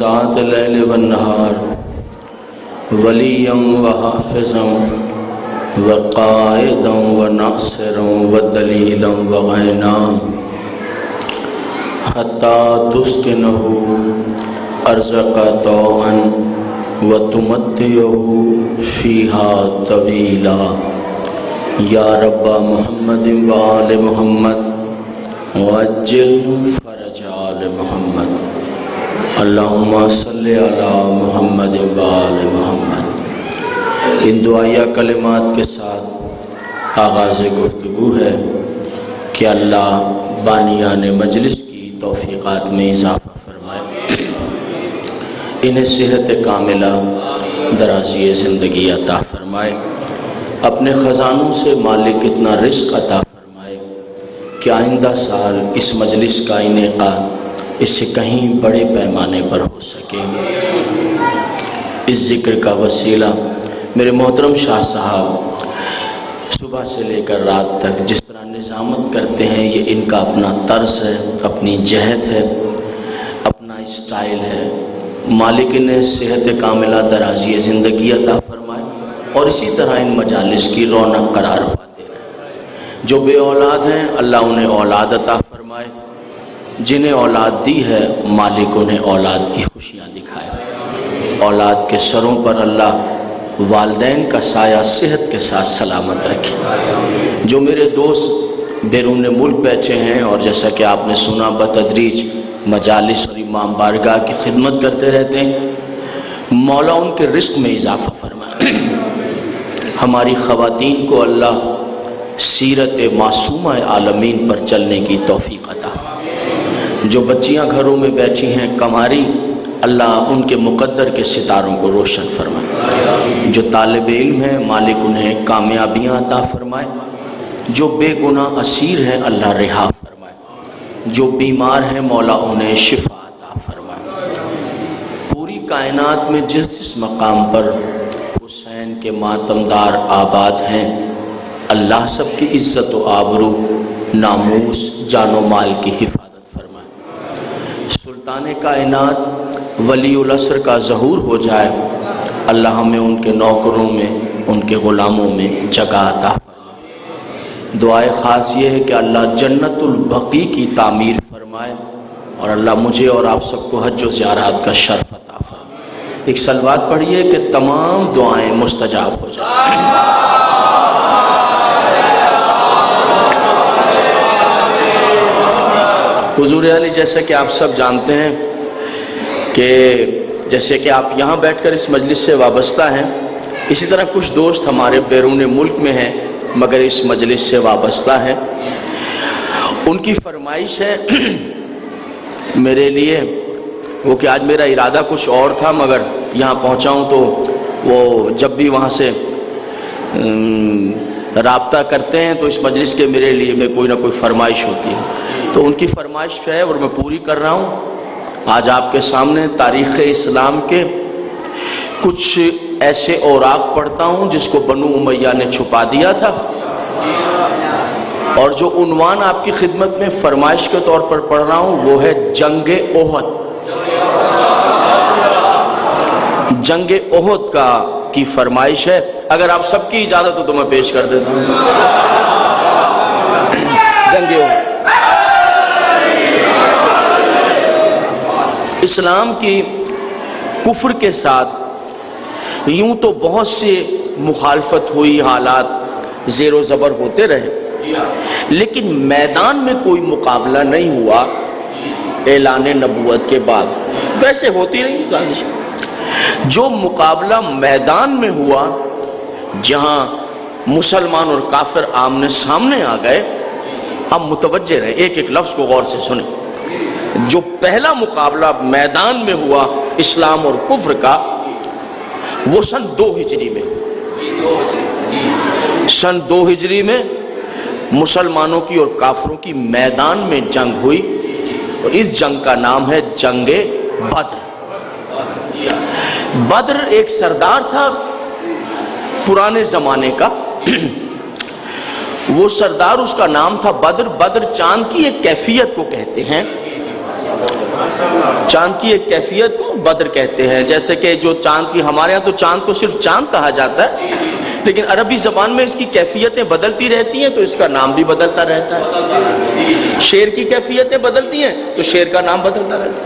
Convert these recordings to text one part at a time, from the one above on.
ساعة الليل والنهار وليا وحافظا وقائدا وناصرا ودليلا وعينا حتى تسكنه أرزق طوعا وتمتعه فيها طويلا یا رب محمد وآل محمد وعجل فرج آل محمد اللہم صلی علی محمد وآل محمد۔ ان دعائیہ کلمات کے ساتھ آغاز گفتگو ہے کہ اللہ بانیان مجلس کی توفیقات میں اضافہ فرمائے، انہیں صحت کاملہ، درازی زندگی عطا فرمائے، اپنے خزانوں سے مالک اتنا رزق عطا فرمائے کہ آئندہ سال اس مجلس کا انعقاد اس سے کہیں بڑے پیمانے پر ہو سکے۔ اس ذکر کا وسیلہ میرے محترم شاہ صاحب صبح سے لے کر رات تک جس طرح نظامت کرتے ہیں، یہ ان کا اپنا طرز ہے، اپنی جہت ہے، اپنا اسٹائل ہے۔ مالک نے صحت کاملہ، درازی زندگی عطا فرمائے اور اسی طرح ان مجالس کی رونق قرار پاتے رہے۔ جو بے اولاد ہیں اللہ انہیں اولاد عطا فرمائے، جنہیں اولاد دی ہے مالک انہیں اولاد کی خوشیاں دکھائے۔ اولاد کے سروں پر اللہ والدین کا سایہ صحت کے ساتھ سلامت رکھے۔ جو میرے دوست بیرون ملک بیٹھے ہیں اور جیسا کہ آپ نے سنا بتدریج مجالس اور امام بارگاہ کی خدمت کرتے رہتے ہیں، مولا ان کے رزق میں اضافہ فرمائے۔ ہماری خواتین کو اللہ سیرت معصومہ عالمین پر چلنے کی توفیق عطا۔ جو بچیاں گھروں میں بیٹھی ہیں کماری، اللہ ان کے مقدر کے ستاروں کو روشن فرمائے۔ جو طالب علم ہیں مالک انہیں کامیابیاں عطا فرمائے۔ جو بے گناہ اسیر ہیں اللہ رہا فرمائے۔ جو بیمار ہیں مولا انہیں شفا عطا فرمائے۔ پوری کائنات میں جس جس مقام پر حسین کے ماتمدار آباد ہیں، اللہ سب کی عزت و آبرو، ناموس، جان و مال کی حفاظت فرمائے۔ سلطان کائنات ولی العصر کا ظہور ہو جائے، اللہ ہمیں ان کے نوکروں میں، ان کے غلاموں میں جگہ عطا فرمائے۔ دعائے خاص یہ ہے کہ اللہ جنت البقیع کی تعمیر فرمائے اور اللہ مجھے اور آپ سب کو حج و زیارات کا شرف عطا فرمائے۔ ایک صلوات پڑھیے کہ تمام دعائیں مستجاب ہو جائیں۔ حضور علی، جیسا کہ آپ سب جانتے ہیں کہ جیسے کہ آپ یہاں بیٹھ کر اس مجلس سے وابستہ ہیں، اسی طرح کچھ دوست ہمارے بیرون ملک میں ہیں مگر اس مجلس سے وابستہ ہیں۔ ان کی فرمائش ہے میرے لیے وہ کہ آج میرا ارادہ کچھ اور تھا مگر یہاں پہنچا ہوں تو وہ جب بھی وہاں سے رابطہ کرتے ہیں تو اس مجلس کے میرے لیے میں کوئی نہ کوئی فرمائش ہوتی ہے، تو ان کی فرمائش ہے اور میں پوری کر رہا ہوں۔ آج آپ کے سامنے تاریخ اسلام کے کچھ ایسے اوراق پڑھتا ہوں جس کو بنو امیہ نے چھپا دیا تھا، اور جو عنوان آپ کی خدمت میں فرمائش کے طور پر پڑھ رہا ہوں وہ ہے جنگ احد۔ جنگ احد کی فرمائش ہے، اگر آپ سب کی اجازت ہو تو میں پیش کر دیتا ہوں۔ جنگ احد اسلام کی کفر کے ساتھ یوں تو بہت سے مخالفت ہوئی، حالات زیر و زبر ہوتے رہے، لیکن میدان میں کوئی مقابلہ نہیں ہوا اعلان نبوت کے بعد۔ ویسے ہوتی نہیں سازش، جو مقابلہ میدان میں ہوا جہاں مسلمان اور کافر آمنے سامنے آ گئے، ہم متوجہ رہے، ایک ایک لفظ کو غور سے سنیں۔ جو پہلا مقابلہ میدان میں ہوا اسلام اور کفر کا وہ سن 2 ہجری میں، سن 2 ہجری میں مسلمانوں کی اور کافروں کی میدان میں جنگ ہوئی، اور اس جنگ کا نام ہے جنگ بدر۔ بدر ایک سردار تھا پرانے زمانے کا، وہ سردار اس کا نام تھا بدر۔ بدر چاند کی ایک کیفیت کو کہتے ہیں چاند کی ایک کیفیت کو بدر کہتے ہیں، جیسے کہ جو چاند کی، ہمارے ہاں تو چاند کو صرف چاند کہا جاتا ہے، لیکن عربی زبان میں اس کی کیفیتیں بدلتی رہتی ہیں تو اس کا نام بھی بدلتا رہتا ہے۔ شیر کی کیفیتیں بدلتی ہیں تو شیر کا نام بدلتا رہتا ہے،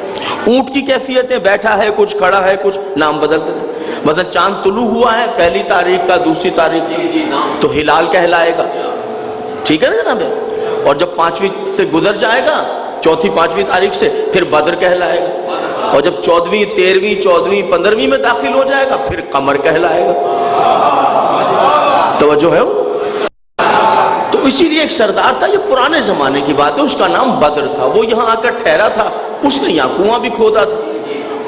اونٹ کی کیفیتیں، بیٹھا ہے کچھ، کھڑا ہے کچھ، نام بدلتا رہتا ہے۔ مثلا چاند طلوع ہوا ہے پہلی تاریخ کا، دوسری تاریخ تو ہلال کہلائے گا، ٹھیک ہے نا جناب؟ اور جب 5ویں سے گزر جائے گا، چوتھی 5ویں تاریخ سے، پھر بدر کہلائے گا، اور جب 14ویں 13ویں 14ویں 15ویں میں داخل ہو جائے گا پھر قمر کہلائے گا۔ توجہ ہے؟ تو اسی لیے ایک سردار تھا، یہ پرانے زمانے کی بات ہے، اس کا نام بدر تھا، وہ یہاں آ کر ٹھہرا تھا، اس نے یہاں کنواں بھی کھودا تھا،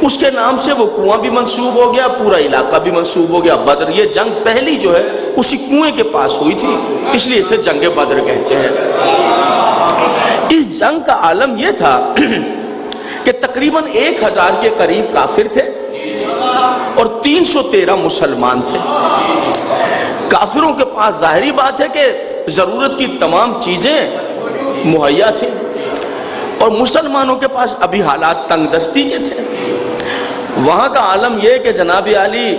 اس کے نام سے وہ کنواں بھی منسوب ہو گیا، پورا علاقہ بھی منسوب ہو گیا بدر۔ یہ جنگ پہلی جو ہے اسی کنویں کے پاس ہوئی تھی، اس لیے اسے جنگ بدر کہتے ہیں۔ اس جنگ کا عالم یہ تھا کہ تقریباً 1000 کے قریب کافر تھے اور 313 مسلمان تھے۔ کافروں کے پاس ظاہری بات ہے کہ ضرورت کی تمام چیزیں مہیا تھیں، اور مسلمانوں کے پاس ابھی حالات تنگ دستی کے تھے۔ وہاں کا عالم یہ کہ جناب علی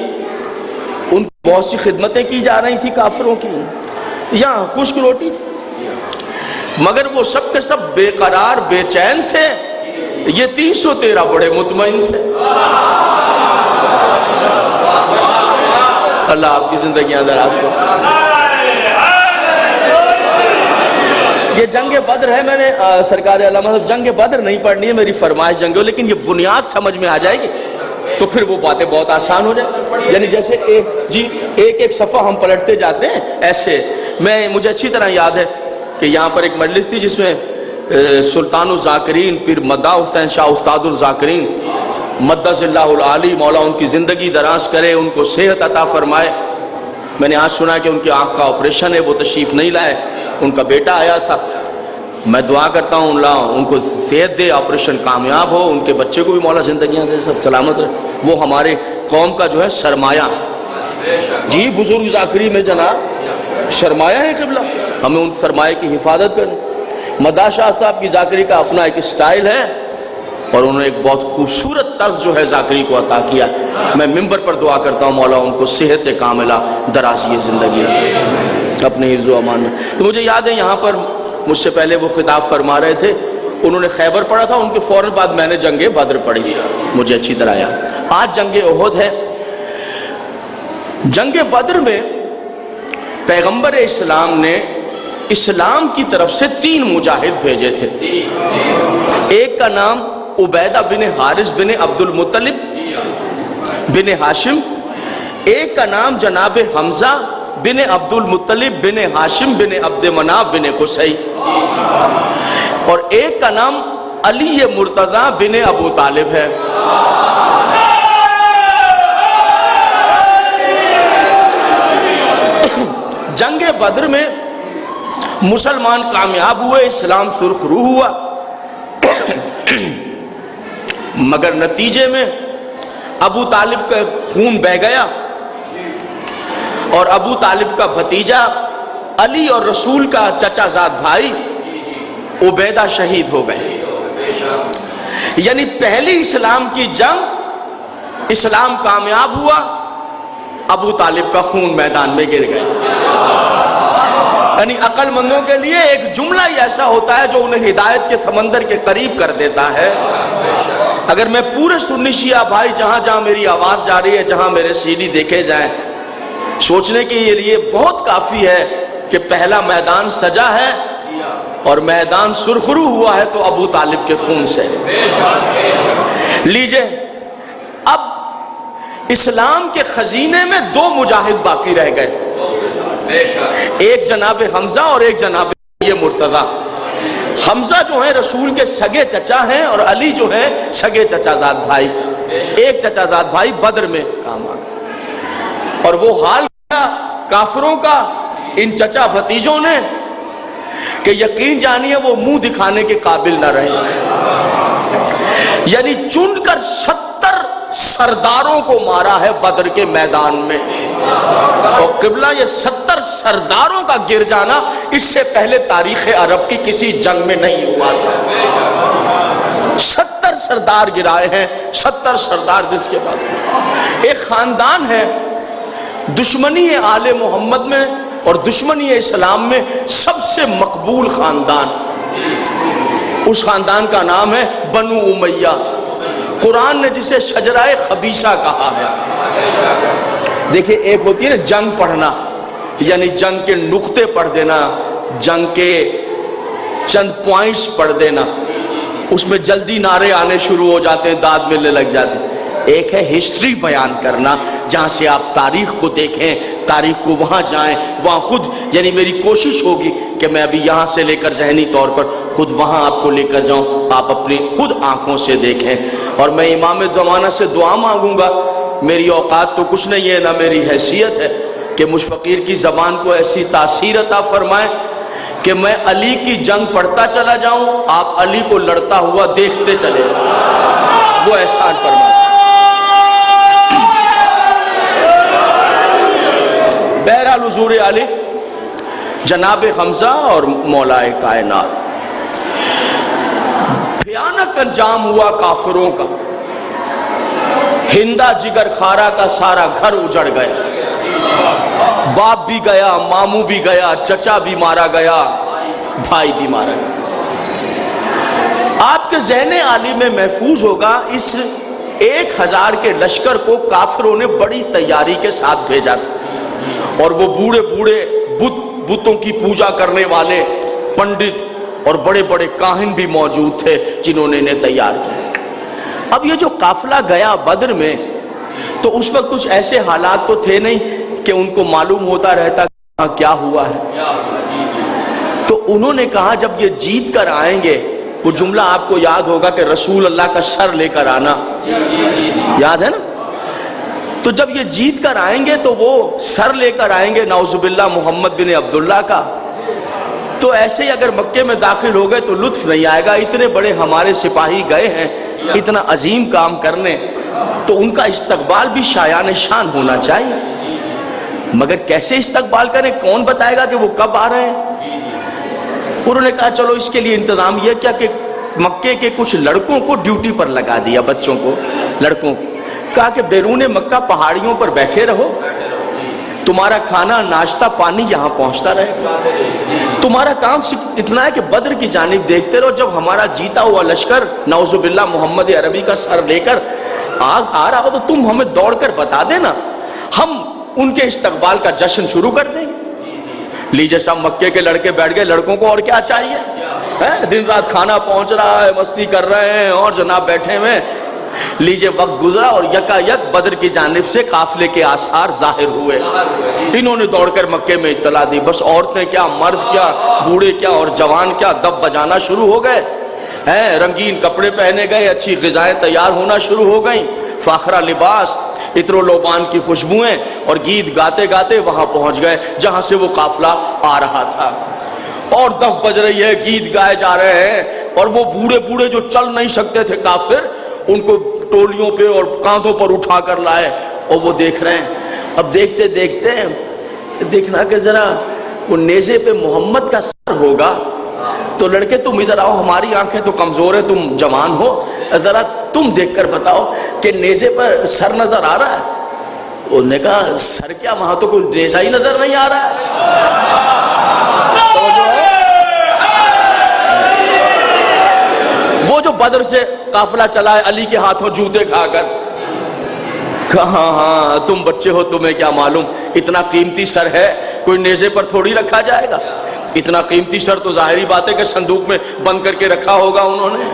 ان کو بہت سی خدمتیں کی جا رہی تھی کافروں کی، یہاں خشک روٹی تھی، مگر وہ سب کے سب بے قرار بے چین تھے، یہ 313 بڑے مطمئن تھے۔ اللہ آپ کی زندگیاں دراز کرے۔ یہ جنگ بدر ہے، میں نے سرکار علامہ صاحب جنگ بدر نہیں پڑھنی ہے، میری فرمائش جنگ ہو، لیکن یہ بنیاد سمجھ میں آ جائے گی تو پھر وہ باتیں بہت آسان ہو جائیں۔ یعنی جیسے ایک صفحہ ہم پلٹتے جاتے ہیں، ایسے مجھے اچھی طرح یاد ہے کہ یہاں پر ایک مجلس تھی جس میں سلطان الذاکرین پیر مداح حسین شاہ استاد الذاکرین مدث اللہ العالی، مولا ان کی زندگی دراز کرے، ان کو صحت عطا فرمائے۔ میں نے آج سنا کہ ان کی آنکھ کا آپریشن ہے، وہ تشریف نہیں لائے، ان کا بیٹا آیا تھا۔ میں دعا کرتا ہوں اللہ ان کو صحت دے، آپریشن کامیاب ہو، ان کے بچے کو بھی مولا زندگیاں دے، سب سلامت رہے۔ وہ ہمارے قوم کا جو ہے سرمایہ، جی بزرگ ذاکری میں جناب سرمایہ ہے قبلہ، ہمیں ان سرمایہ کی حفاظت کرنی۔ مداح شاہ صاحب کی ذاکری کا اپنا ایک سٹائل ہے، اور انہوں نے ایک بہت خوبصورت طرز جو ہے ذاکری کو عطا کیا۔ میں منبر پر دعا کرتا ہوں مولا ان کو صحت کاملہ، درازی زندگی اپنے حفظ و امان میں۔ تو مجھے یاد ہے یہاں پر مجھ سے پہلے وہ خطاب فرما رہے تھے، انہوں نے خیبر پڑھا تھا، ان کے فوراً بعد میں نے جنگ بدر پڑھی تھی، مجھے اچھی طرح یاد۔ آج جنگ احد ہے۔ جنگ بدر میں پیغمبر اسلام نے اسلام کی طرف سے 3 مجاہد بھیجے تھے۔ ایک کا نام عبیدہ بن حارث بن عبد المطلب بن ہاشم، ایک کا نام جناب حمزہ بن عبد المطلب بن ہاشم بن عبد مناف بن قصی، اور ایک کا نام علی مرتضی بن ابو طالب ہے۔ جنگ بدر میں مسلمان کامیاب ہوئے، اسلام سرخرو ہوا، مگر نتیجے میں ابو طالب کا خون بہہ گیا، اور ابو طالب کا بھتیجا علی اور رسول کا چچا زاد بھائی عبیدہ شہید ہو گئے۔ یعنی پہلی اسلام کی جنگ اسلام کامیاب ہوا، ابو طالب کا خون میدان میں گر گیا۔ یعنی عقل مندوں کے لیے ایک جملہ ہی ایسا ہوتا ہے جو انہیں ہدایت کے سمندر کے قریب کر دیتا ہے۔ اگر میں پورے سنی شیعہ بھائی جہاں جہاں میری آواز جا رہی ہے، جہاں میرے سی ڈی دیکھے جائیں، سوچنے کے لیے بہت کافی ہے کہ پہلا میدان سجا ہے اور میدان سرخرو ہوا ہے تو ابو طالب کے خون سے۔ لیجئے اب اسلام کے خزینے میں 2 مجاہد باقی رہ گئے، ایک جناب حمزہ اور ایک جناب مرتضی۔ حمزہ جو ہیں رسول کے سگے چچا ہیں، اور علی جو ہیں سگے چچا زاد بھائی۔ ایک چچا زاد بھائی بدر میں کام آ گئے، اور وہ حال کیا کافروں کا ان چچا بھتیجوں نے کہ یقین جانیے وہ منہ دکھانے کے قابل نہ رہے۔ یعنی چن کر 70 سرداروں کو مارا ہے بدر کے میدان میں، اور قبلہ یہ 70 سرداروں کا گر جانا اس سے پہلے تاریخ عرب کی کسی جنگ میں نہیں ہوا تھا۔ 70 سردار گرائے ہیں، 70 سردار جس کے پاس۔ ایک خاندان ہے، دشمنی ہے آل محمد میں اور دشمنی ہے اسلام میں سب سے مقبول خاندان، اس خاندان کا نام ہے بنو امیہ۔ قرآن نے جسے شجرہ خبیثہ کہا ہے۔ دیکھیں، ایک ہوتی ہے نا جنگ پڑھنا، یعنی جنگ کے نقطے پڑھ دینا، جنگ کے چند پوائنٹس پڑھ دینا، اس میں جلدی نعرے آنے شروع ہو جاتے ہیں، داد ملنے لگ جاتے ہیں۔ ایک ہے ہسٹری بیان کرنا، جہاں سے آپ تاریخ کو دیکھیں، تاریخ کو وہاں جائیں، وہاں خود، یعنی میری کوشش ہوگی کہ میں ابھی یہاں سے لے کر ذہنی طور پر خود وہاں آپ کو لے کر جاؤں، آپ اپنی خود آنکھوں سے دیکھیں۔ اور میں امام زمانہ سے دعا مانگوں گا، میری اوقات تو کچھ نہیں ہے، نہ میری حیثیت ہے، کہ مجھ فقیر کی زبان کو ایسی تاثیر عطا فرمائے کہ میں علی کی جنگ پڑھتا چلا جاؤں، آپ علی کو لڑتا ہوا دیکھتے چلے جاؤں، وہ احسان فرمائے۔ بہرحال حضور علی جناب حمزہ اور مولا کائنات، بھیانک انجام ہوا کافروں کا، ہندا جگر خارا کا سارا گھر اجڑ گیا، باپ بھی گیا، ماموں بھی گیا، چچا بھی مارا گیا، بھائی بھی مارا گیا۔ آپ کے ذہن عالی میں محفوظ ہوگا، اس 1000 کے لشکر کو کافروں نے بڑی تیاری کے ساتھ بھیجا تھا، اور وہ بوڑھے بوڑھے بتوں کی پوجا کرنے والے پنڈت اور بڑے بڑے کاہن بھی موجود تھے جنہوں نے انہیں تیار کیا۔ اب یہ جو قافلہ گیا بدر میں، تو اس وقت کچھ ایسے حالات تو تھے نہیں کہ ان کو معلوم ہوتا رہتا کہ کیا ہوا ہے۔ تو انہوں نے کہا جب یہ جیت کر آئیں گے، وہ جملہ آپ کو یاد ہوگا کہ رسول اللہ کا سر لے کر آنا، یاد ہے نا؟ تو جب یہ جیت کر آئیں گے تو وہ سر لے کر آئیں گے نعوذ باللہ محمد بن عبداللہ کا، تو ایسے ہی اگر مکے میں داخل ہو گئے تو لطف نہیں آئے گا۔ اتنے بڑے ہمارے سپاہی گئے ہیں اتنا عظیم کام کرنے، تو ان کا استقبال بھی شایان شان ہونا چاہیے، مگر کیسے استقبال کریں، کون بتائے گا کہ وہ کب آ رہے ہیں؟ انہوں نے کہا چلو اس کے لیے انتظام یہ کیا کہ مکے کے کچھ لڑکوں کو ڈیوٹی پر لگا دیا، بچوں کو، لڑکوں کو کہا کہ بیرون مکہ پہاڑیوں پر بیٹھے رہو، تمہارا کھانا ناشتہ پانی یہاں پہنچتا رہے، تمہارا کام صرف اتنا ہے کہ بدر کی جانب دیکھتے رہو، جب ہمارا جیتا ہوا لشکر نعوذ باللہ محمد عربی کا سر لے کر آ رہا ہو تو تم ہمیں دوڑ کر بتا دینا، ہم ان کے استقبال کا جشن شروع کر دیں گے۔ لیجئے سب مکے کے لڑکے بیٹھ گئے، لڑکوں کو اور کیا چاہیے، دن رات کھانا پہنچ رہا ہے، مستی کر رہے ہیں اور جناب بیٹھے ہوئے۔ لیجئے وقت گزرا اور یکا یک بدر کی جانب سے قافلے کے آثار ظاہر ہوئے، انہوں نے دوڑ کر مکے میں اطلاع دی، بس عورتیں کیا، مرد کیا، بوڑھے کیا اور جوان کیا دب بجانا شروع ہو گئے، رنگین کپڑے پہنے گئے، اچھی غذائیں تیار ہونا شروع ہو گئیں، فاخرہ لباس، عطر و لوبان کی خوشبوئیں، اور گیت گاتے گاتے وہاں پہنچ گئے جہاں سے وہ قافلہ آ رہا تھا، اور دف بج رہی ہے، گیت گائے جا رہے ہیں، اور وہ بوڑھے بوڑھے جو چل نہیں سکتے تھے کافر، ان کو ٹولیوں پہ اور کاندھوں پر اٹھا کر لائے، اور وہ دیکھ رہے ہیں۔ اب دیکھتے دیکھتے دیکھنا کہ ذرا وہ نیزے پہ محمد کا سر ہوگا، تو لڑکے تم ادھر آؤ، ہماری آنکھیں تو کمزور ہیں، تم جوان ہو، ذرا تم دیکھ کر بتاؤ کہ نیزے پر سر نظر آ رہا ہے؟ انہوں نے کہا سر کیا، وہاں تو کوئی نیزہ ہی نظر نہیں آ رہا ہے۔ وہ جو بدر سے قافلہ چلا ہے علی کے ہاتھوں جوتے کھا کر، کہاں ہاں تم بچے ہو، تمہیں کیا معلوم، اتنا قیمتی سر ہے کوئی نیزے پر تھوڑی رکھا جائے گا، اتنا قیمتی سر تو ظاہری بات ہے کہ صندوق میں بند کر کے رکھا ہوگا انہوں نے۔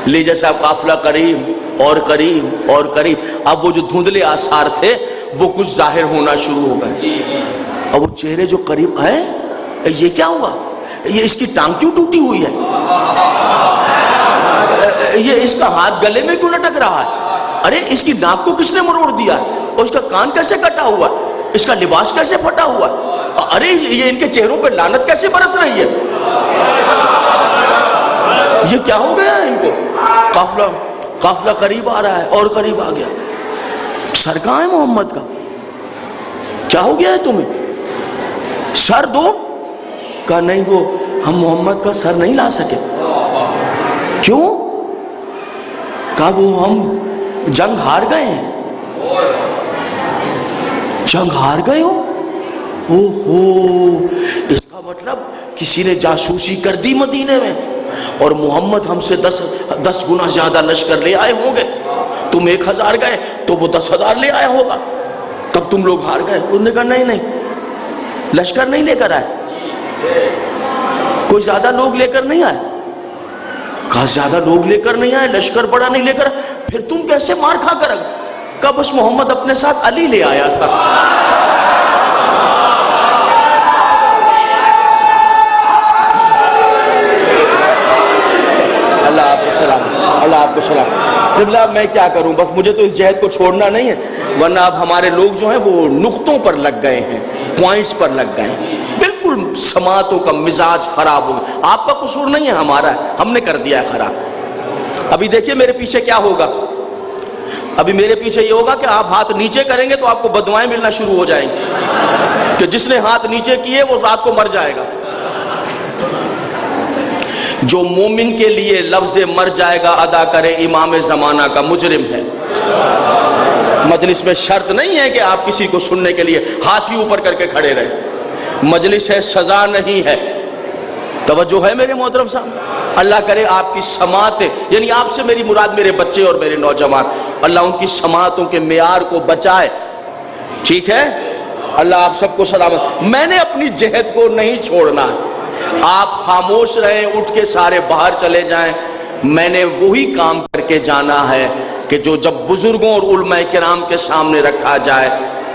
لیجئے صاحب قافلہ قریب اور قریب اور قریب، اب وہ جو دھندلے آثار تھے وہ کچھ ظاہر ہونا شروع ہو گئے، اب وہ چہرے جو قریب ہے، یہ کیا ہوا، یہ اس کی ٹانگ کیوں ٹوٹی ہوئی ہے، یہ اس کا ہاتھ گلے میں کیوں لٹک رہا ہے، ارے اس کی ناک کو کس نے مروڑ دیا ہے، اور اس کا کان کیسے کٹا ہوا ہے، اس کا لباس کیسے پھٹا ہوا ہے، ارے یہ ان کے چہروں پہ لعنت کیسے برس رہی ہے، یہ کیا ہو گیا ہے ان کو۔ قافلہ قریب آ رہا ہے اور قریب آ گیا، سر کہاں ہے محمد کا، کیا ہو گیا ہے تمہیں، سر دو، کہا نہیں وہ ہم محمد کا سر نہیں لا سکے، کیوں، کہا وہ ہم جنگ ہار گئے ہیں؟ جنگ ہار گئے ہو؟ اوہو، اس کا مطلب کسی نے جاسوسی کر دی مدینے میں، اور محمد ہم سے 10 گنا زیادہ لشکر لے آئے ہوں گے، تم 1000 گئے تو وہ 10,000 لے آیا ہوگا، تب تم لوگ ہار گئے۔ انہوں نے کہا نہیں، لشکر نہیں لے کر آئے، کوئی زیادہ لوگ لے کر نہیں آئے۔ کہا زیادہ لوگ لے کر نہیں آئے، لشکر بڑا نہیں لے کر، پھر تم کیسے مار کھا کر؟ کہا بس محمد اپنے ساتھ علی لے آیا تھا۔ اللہ آپ کو سلام، اللہ آپ کو سلام۔ قبلہ میں کیا کروں، بس مجھے تو اس جہد کو چھوڑنا نہیں ہے، ورنہ اب ہمارے لوگ جو ہیں وہ نقطوں پر لگ گئے ہیں، پوائنٹس پر لگ گئے ہیں، بالکل سماعتوں کا مزاج خراب ہو گیا۔ آپ کا قصور نہیں ہے، ہمارا ہے، ہم نے کر دیا ہے خراب۔ ابھی دیکھیے میرے پیچھے کیا ہوگا، ابھی میرے پیچھے یہ ہوگا کہ آپ ہاتھ نیچے کریں گے تو آپ کو بددعائیں ملنا شروع ہو جائیں گی کہ جس نے ہاتھ نیچے کیے وہ رات کو مر جائے گا۔ جو مومن کے لیے لفظ مر جائے گا ادا کرے، امام زمانہ کا مجرم ہے۔ مجلس میں شرط نہیں ہے کہ آپ کسی کو سننے کے لیے ہاتھ ہی اوپر کر کے کھڑے رہیں، مجلس ہے، سزا نہیں ہے۔ توجہ ہے میرے محترم صاحب؟ اللہ کرے آپ کی سماعتیں، یعنی آپ سے میری مراد میرے بچے اور میرے نوجوان، اللہ ان کی سماعتوں کے معیار کو بچائے، ٹھیک ہے؟ اللہ آپ سب کو سلامت۔ میں نے اپنی جہد کو نہیں چھوڑنا ہے، آپ خاموش رہیں، اٹھ کے سارے باہر چلے جائیں، میں نے وہی کام کر کے جانا ہے کہ جو جب بزرگوں اور علماء کرام کے سامنے رکھا جائے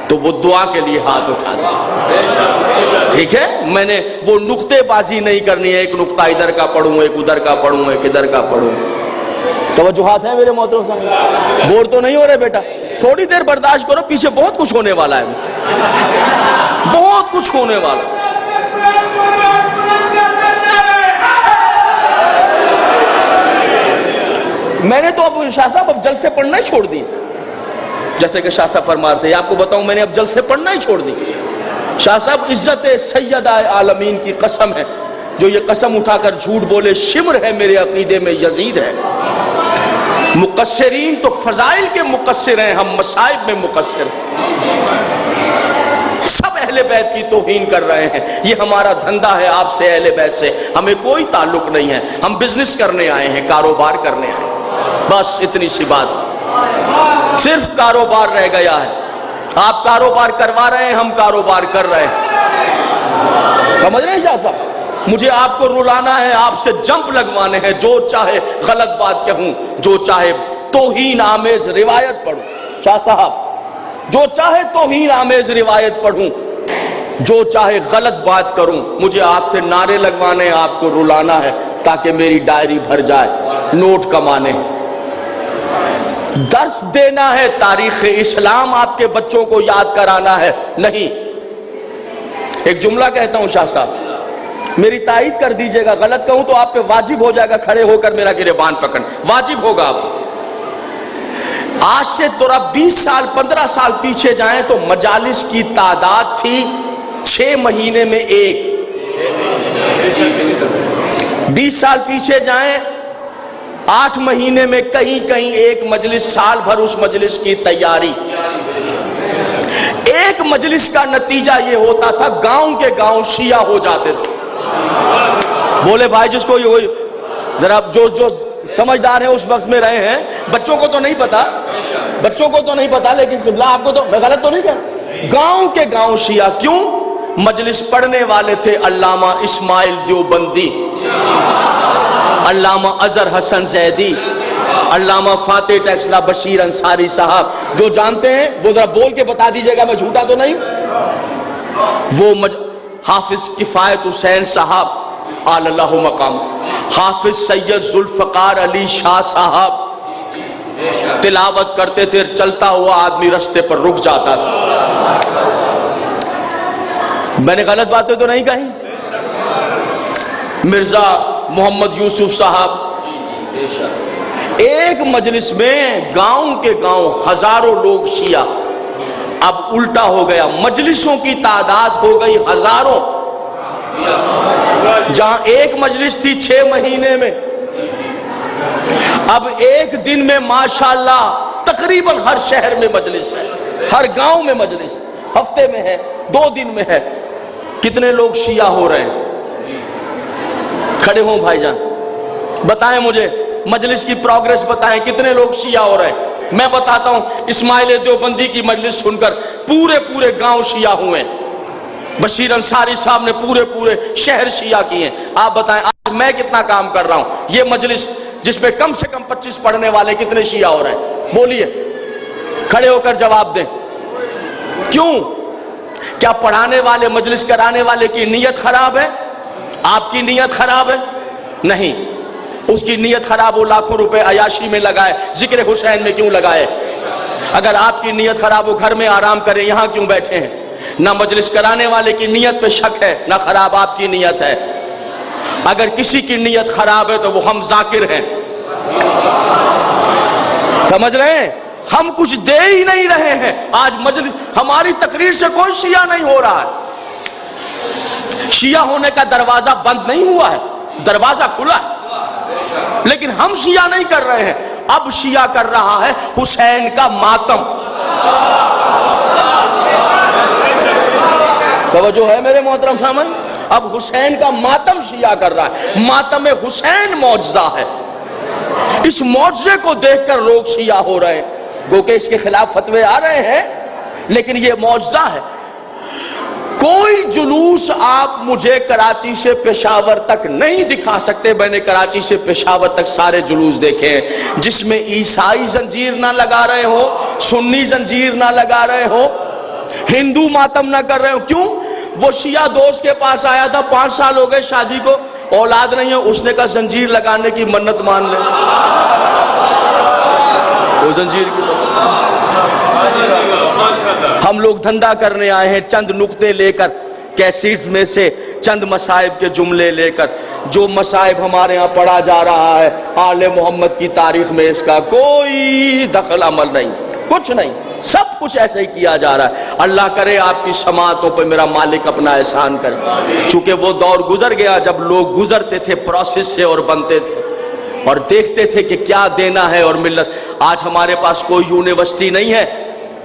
تو وہ دعا کے لیے ہاتھ اٹھا دیں، ٹھیک ہے؟ میں نے وہ نقطے بازی نہیں کرنی ہے، ایک نقطہ ادھر کا پڑھوں، ایک ادھر کا پڑھوں، ایک ادھر کا پڑھوں۔ توجہات ہیں میرے محترم صاحب؟ بور تو نہیں ہو رہے بیٹا؟ تھوڑی دیر برداشت کرو، پیچھے بہت کچھ ہونے والا ہے، بہت کچھ ہونے والا ہے۔ میں نے تو اب شاہ صاحب اب جلسے پڑھنا ہی چھوڑ دی، جیسے کہ شاہ صاحب فرما رہے تھے، آپ کو بتاؤں میں نے اب جلسے پڑھنا ہی چھوڑ دی۔ شاہ صاحب عزت سیدہ عالمین کی قسم ہے، جو یہ قسم اٹھا کر جھوٹ بولے شمر ہے میرے عقیدے میں یزید ہے۔ مقصرین تو فضائل کے مقصر ہیں، ہم مصائب میں مقصر ہیں۔ سب اہل بیت کی توہین کر رہے ہیں، یہ ہمارا دھندا ہے آپ سے، اہل بیت سے ہمیں کوئی تعلق نہیں ہے، ہم بزنس کرنے آئے ہیں، کاروبار کرنے آئے ہیں، بس اتنی سی بات، صرف کاروبار رہ گیا ہے۔ آپ کاروبار کروا رہے ہیں، ہم کاروبار کر رہے ہیں، سمجھ رہے ہیں شاہ صاحب؟ مجھے آپ کو رلانا ہے، آپ سے جمپ لگوانے ہیں، جو چاہے غلط بات کہوں، جو چاہے توہین آمیز روایت پڑھوں، شاہ صاحب جو چاہے توہین آمیز روایت پڑھوں، جو چاہے غلط بات کروں، مجھے آپ سے نعرے لگوانے ہیں، آپ کو رلانا ہے تاکہ میری ڈائری بھر جائے، نوٹ کمانے ہیں، درس دینا ہے، تاریخ اسلام آپ کے بچوں کو یاد کرانا ہے۔ نہیں، ایک جملہ کہتا ہوں شاہ صاحب، میری تائید کر دیجئے گا، غلط کہوں تو آپ پہ واجب ہو جائے گا کھڑے ہو کر میرا گریبان پکڑ، واجب ہوگا آپ۔ آج سے تھوڑا 20 سال 15 سال پیچھے جائیں تو مجالس کی تعداد تھی 6 مہینے میں ایک، 20 سال پیچھے جائیں 8 مہینے میں کہیں کہیں ایک مجلس، سال بھر اس مجلس کی تیاری۔ ایک مجلس کا نتیجہ یہ ہوتا تھا، گاؤں کے گاؤں شیعہ ہو جاتے تھے۔ بولے بھائی جس کو یہ ذرا جو سمجھدار ہیں اس وقت میں رہے ہیں، بچوں کو تو نہیں پتا، بچوں کو تو نہیں پتا، لیکن قبلہ آپ کو تو، میں غلط تو نہیں کہا، گاؤں کے گاؤں شیعہ۔ کیوں؟ مجلس پڑھنے والے تھے علامہ اسماعیل دیوبندی، علامہ اظہر حسن زیدی، علامہ فاتح ٹیکسلا بشیر انصاری صاحب، جو جانتے ہیں وہ ذرا بول کے بتا دیجئے گا، میں جھوٹا تو نہیں۔ وہ حافظ کفایت حسین صاحب آل اللہ مقام، حافظ سید ذوالفقار علی شاہ صاحب تلاوت کرتے تھے، چلتا ہوا آدمی رستے پر رک جاتا تھا۔ میں نے غلط باتیں تو نہیں کہیں؟ مرزا محمد یوسف صاحب، ایک مجلس میں گاؤں کے گاؤں ہزاروں لوگ شیعہ۔ اب الٹا ہو گیا، مجلسوں کی تعداد ہو گئی ہزاروں، جہاں ایک مجلس تھی 6 مہینے میں اب ایک دن میں ماشاءاللہ تقریباً ہر شہر میں مجلس ہے، ہر گاؤں میں مجلس ہے، ہفتے میں ہے، 2 دن میں ہے۔ کتنے لوگ شیعہ ہو رہے ہیں؟ کھڑے ہوں بھائی جان، بتائیں مجھے مجلس کی پروگریس بتائیں، کتنے لوگ شیعہ ہو رہے ہیں؟ میں بتاتا ہوں، اسماعیل دیوبندی کی مجلس سن کر پورے گاؤں شیعہ ہوئے ہیں۔ بشیر انصاری صاحب نے پورے شہر شیعہ کیے ہیں۔ آپ بتائیں آج میں کتنا کام کر رہا ہوں؟ یہ مجلس جس میں کم سے کم 25 پڑھنے والے کتنے شیعہ ہو رہے ہیں؟ بولیے، کھڑے ہو کر جواب دیں۔ کیوں؟ کیا پڑھانے والے، مجلس کرانے والے کی نیت خراب ہے؟ آپ کی نیت خراب ہے؟ نہیں، اس کی نیت خراب ہو، لاکھوں روپے عیاشی میں لگائے، ذکر حسین میں کیوں لگائے؟ اگر آپ کی نیت خراب ہو، گھر میں آرام کریں، یہاں کیوں بیٹھے ہیں؟ نہ مجلس کرانے والے کی نیت پہ شک ہے، نہ خراب آپ کی نیت ہے۔ اگر کسی کی نیت خراب ہے تو وہ ہم ذاکر ہیں، سمجھ رہے ہیں؟ ہم کچھ دے ہی نہیں رہے ہیں۔ آج مجلس، ہماری تقریر سے کوئی شیعہ نہیں ہو رہا ہے۔ شیعہ ہونے کا دروازہ بند نہیں ہوا ہے، دروازہ کھلا ہے، لیکن ہم شیعہ نہیں کر رہے ہیں۔ اب شیعہ کر رہا ہے حسین کا ماتم۔ توجہ ہے میرے محترم سامعین؟ اب حسین کا ماتم شیعہ کر رہا ہے۔ ماتم حسین معجزہ ہے، اس معجزے کو دیکھ کر لوگ شیعہ ہو رہے ہیں۔ گو کہ اس کے خلاف فتوے آ رہے ہیں، لیکن یہ معجزہ ہے۔ کوئی جلوس آپ مجھے کراچی سے پشاور تک نہیں دکھا سکتے۔ میں نے کراچی سے پشاور تک سارے جلوس دیکھے ہیں، جس میں عیسائی زنجیر نہ لگا رہے ہو، سنی زنجیر نہ لگا رہے ہو، ہندو ماتم نہ کر رہے ہو۔ کیوں؟ وہ شیعہ دوست کے پاس آیا تھا، 5 سال ہو گئے شادی کو، اولاد نہیں ہے، اس نے کہا زنجیر لگانے کی منت مان لے۔ وہ زنجیر کی ہم لوگ دھندا کرنے آئے ہیں، چند نقطے لے کر، کیسیٹس میں سے چند مصائب کے جملے لے کر۔ جو مصائب ہمارے ہاں پڑھا جا رہا ہے آل محمد کی تاریخ میں، اس کا کوئی دخل عمل نہیں، کچھ نہیں، سب کچھ ایسے ہی کیا جا رہا ہے۔ اللہ کرے آپ کی سماعتوں پہ میرا مالک اپنا احسان کرے، چونکہ وہ دور گزر گیا جب لوگ گزرتے تھے پروسیس سے اور بنتے تھے اور دیکھتے تھے کہ کیا دینا ہے اور ملت۔ آج ہمارے پاس کوئی یونیورسٹی نہیں ہے،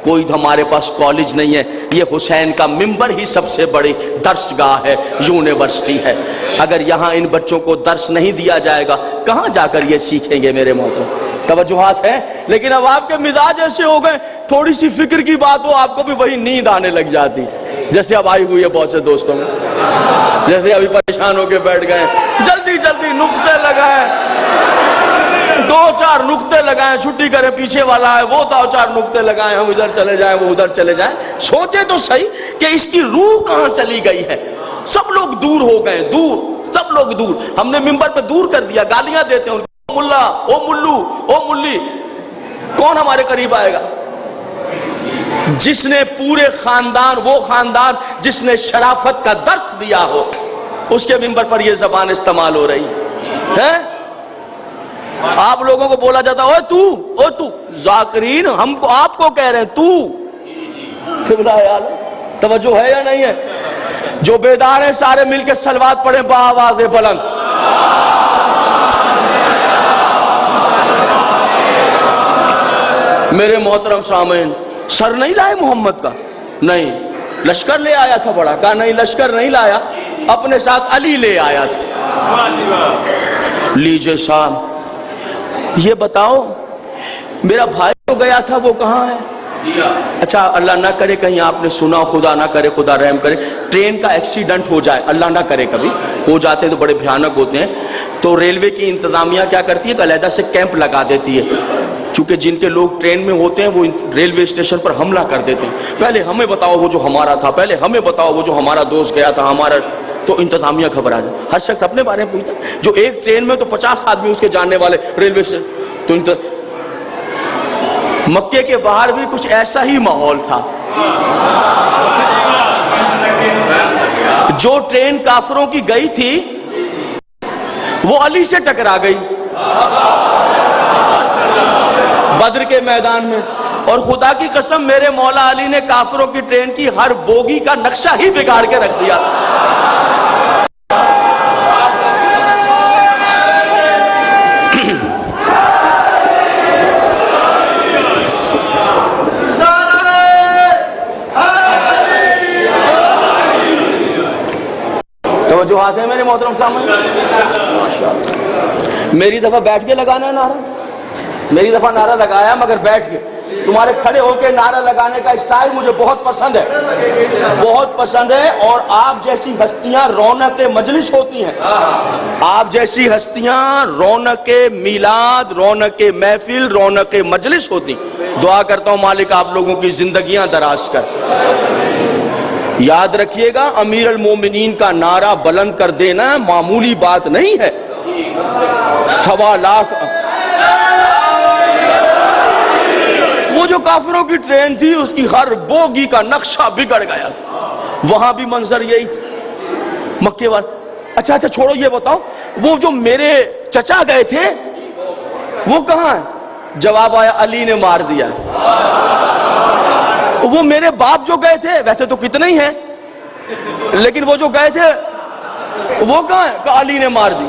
کوئی ہمارے پاس کالج نہیں ہے، یہ حسین کا ممبر ہی سب سے بڑی درس گاہ ہے، یونیورسٹی ہے۔ اگر یہاں ان بچوں کو درس نہیں دیا جائے گا، کہاں جا کر یہ سیکھیں گے میرے محترم؟ توجہات ہیں؟ لیکن اب آپ کے مزاج ایسے ہو گئے، تھوڑی سی فکر کی بات ہو آپ کو بھی وہی نیند آنے لگ جاتی، جیسے اب آئی ہوئی ہے بہت سے دوستوں میں، جیسے ابھی پریشان ہو کے بیٹھ گئے، جلدی نقطے لگائیں، 2-4 نقطے لگائیں، چھٹی کریں، پیچھے والا ہے وہ 2-4 نقطے لگائیں، ہم ادھر چلے جائیں وہ ادھر چلے جائیں۔ سوچے تو صحیح کہ اس کی روح کہاں چلی گئی ہے؟ سب لوگ دور ہو گئے، دور، سب لوگ دور۔ ہم نے ممبر پہ دور کر دیا، گالیاں دیتے ہیں، او ملا، او ملو، او ملی۔ کون ہمارے قریب آئے گا؟ جس نے پورے خاندان، وہ خاندان جس نے شرافت کا درس دیا ہو، اس کے ممبر پر یہ زبان استعمال ہو رہی ہے۔ آپ لوگوں کو بولا جاتا اوے تو ذاکرین، ہم کو آپ کو کہہ رہے ہیں تو۔ توجہ ہے یا نہیں ہے؟ جو بیدار ہیں سارے مل کے صلوات پڑھیں بآواز بلند۔ میرے محترم سامعین، سر نہیں لائے محمد کا؟ نہیں، لشکر لے آیا تھا بڑا، کہا نہیں لشکر نہیں لایا، اپنے ساتھ علی لے آیا تھا۔ لیجئے صاحب، یہ بتاؤ میرا بھائی جو گیا تھا وہ کہاں ہے؟ اچھا اللہ نہ کرے کہیں آپ نے سنا، خدا نہ کرے، خدا رحم کرے، ٹرین کا ایکسیڈنٹ ہو جائے، اللہ نہ کرے کبھی ہو جاتے ہیں تو بڑے بھیانک ہوتے ہیں، تو ریلوے کی انتظامیہ کیا کرتی ہے کہ علیحدہ سے کیمپ لگا دیتی ہے، چونکہ جن کے لوگ ٹرین میں ہوتے ہیں وہ ریلوے اسٹیشن پر حملہ کر دیتے ہیں، پہلے ہمیں بتاؤ وہ جو ہمارا تھا، پہلے ہمیں بتاؤ وہ جو ہمارا دوست گیا تھا ہمارا، تو انتظامیہ گھبرا جائے، ہر شخص اپنے بارے میں پوچھتا ہے، جو ایک ٹرین میں تو 50 آدمی اس کے جاننے والے ریلوے اسٹیشن، تو مکے کے باہر بھی کچھ ایسا ہی ماحول تھا، جو ٹرین کافروں کی گئی تھی وہ علی سے ٹکرا گئی بدر کے میدان میں، اور خدا کی قسم میرے مولا علی نے کافروں کی ٹرین کی ہر بوگی کا نقشہ ہی بگاڑ کے رکھ دیا۔ وجوہات ہیں میرے محترم سامنے؟ ماشاءاللہ. میری دفعہ بیٹھ کے لگانا ہے نعرہ, میری دفعہ نعرہ لگایا مگر بیٹھ کے. تمہارے کھڑے ہو کے نعرہ لگانے کا اسٹائل مجھے بہت پسند ہے, بہت پسند ہے. اور آپ جیسی ہستیاں رونق مجلس ہوتی ہیں, آپ جیسی ہستیاں رونق میلاد, رونق محفل, رونق مجلس ہوتی. دعا کرتا ہوں مالک آپ لوگوں کی زندگیاں دراز کر. یاد رکھیے گا امیر المومنین کا نعرہ بلند کر دینا معمولی بات نہیں ہے. 1.25 لاکھ. وہ جو کافروں کی ٹرین تھی اس کی ہر بوگی کا نقشہ بگڑ گیا. وہاں بھی منظر یہی تھا مکے والے. اچھا چھوڑو یہ بتاؤ, وہ جو میرے چچا گئے تھے وہ کہاں ہیں؟ جواب آیا علی نے مار دیا. وہ میرے باپ جو گئے تھے, ویسے تو کتنے ہی ہیں لیکن وہ جو گئے تھے وہ کہاں ہیں؟ کہا علی نے مار دی.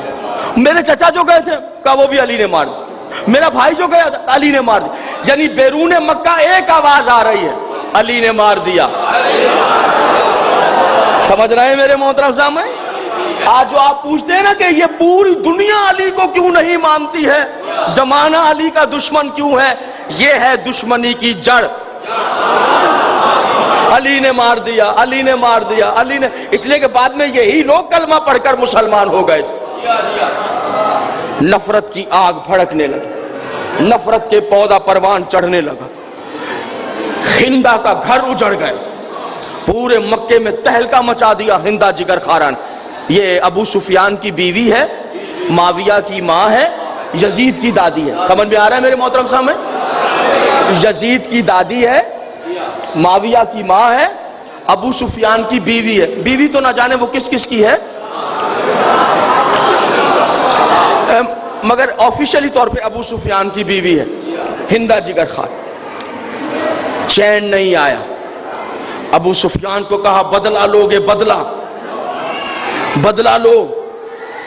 میرے چچا جو گئے تھے کہا وہ بھی علی نے مار دی. میرا بھائی جو گیا تھا علی نے مار دی. یعنی بیرون مکہ ایک آواز آ رہی ہے, علی نے مار دیا. سمجھ رہے ہیں میرے محترم سامنے؟ آج جو آپ پوچھتے ہیں نا کہ یہ پوری دنیا علی کو کیوں نہیں مانتی ہے, زمانہ علی کا دشمن کیوں ہے, یہ ہے دشمنی کی جڑ. علی نے مار دیا, علی نے مار دیا, علی نے. اس لیے کہ بعد میں یہی لوگ کلمہ پڑھ کر مسلمان ہو گئے تھے. نفرت کی آگ بھڑکنے لگی, نفرت کے پودا پروان چڑھنے لگا. ہندا کا گھر اجڑ گئے, پورے مکے میں تہلکہ مچا دیا ہندا جگر خاران. یہ ابو سفیان کی بیوی ہے, معاویہ کی ماں ہے, یزید کی دادی ہے. سمجھ میں آ رہا ہے میرے محترم سامنے؟ یزید کی دادی ہے, معاویہ کی ماں ہے, ابو سفیان کی بیوی ہے. بیوی تو نہ جانے وہ کس کس کی ہے, مگر آفیشلی طور پہ ابو سفیان کی بیوی ہے, ہندا جگر خان. چین نہیں آیا. ابو سفیان کو کہا بدلہ لو گے, بدلہ لو.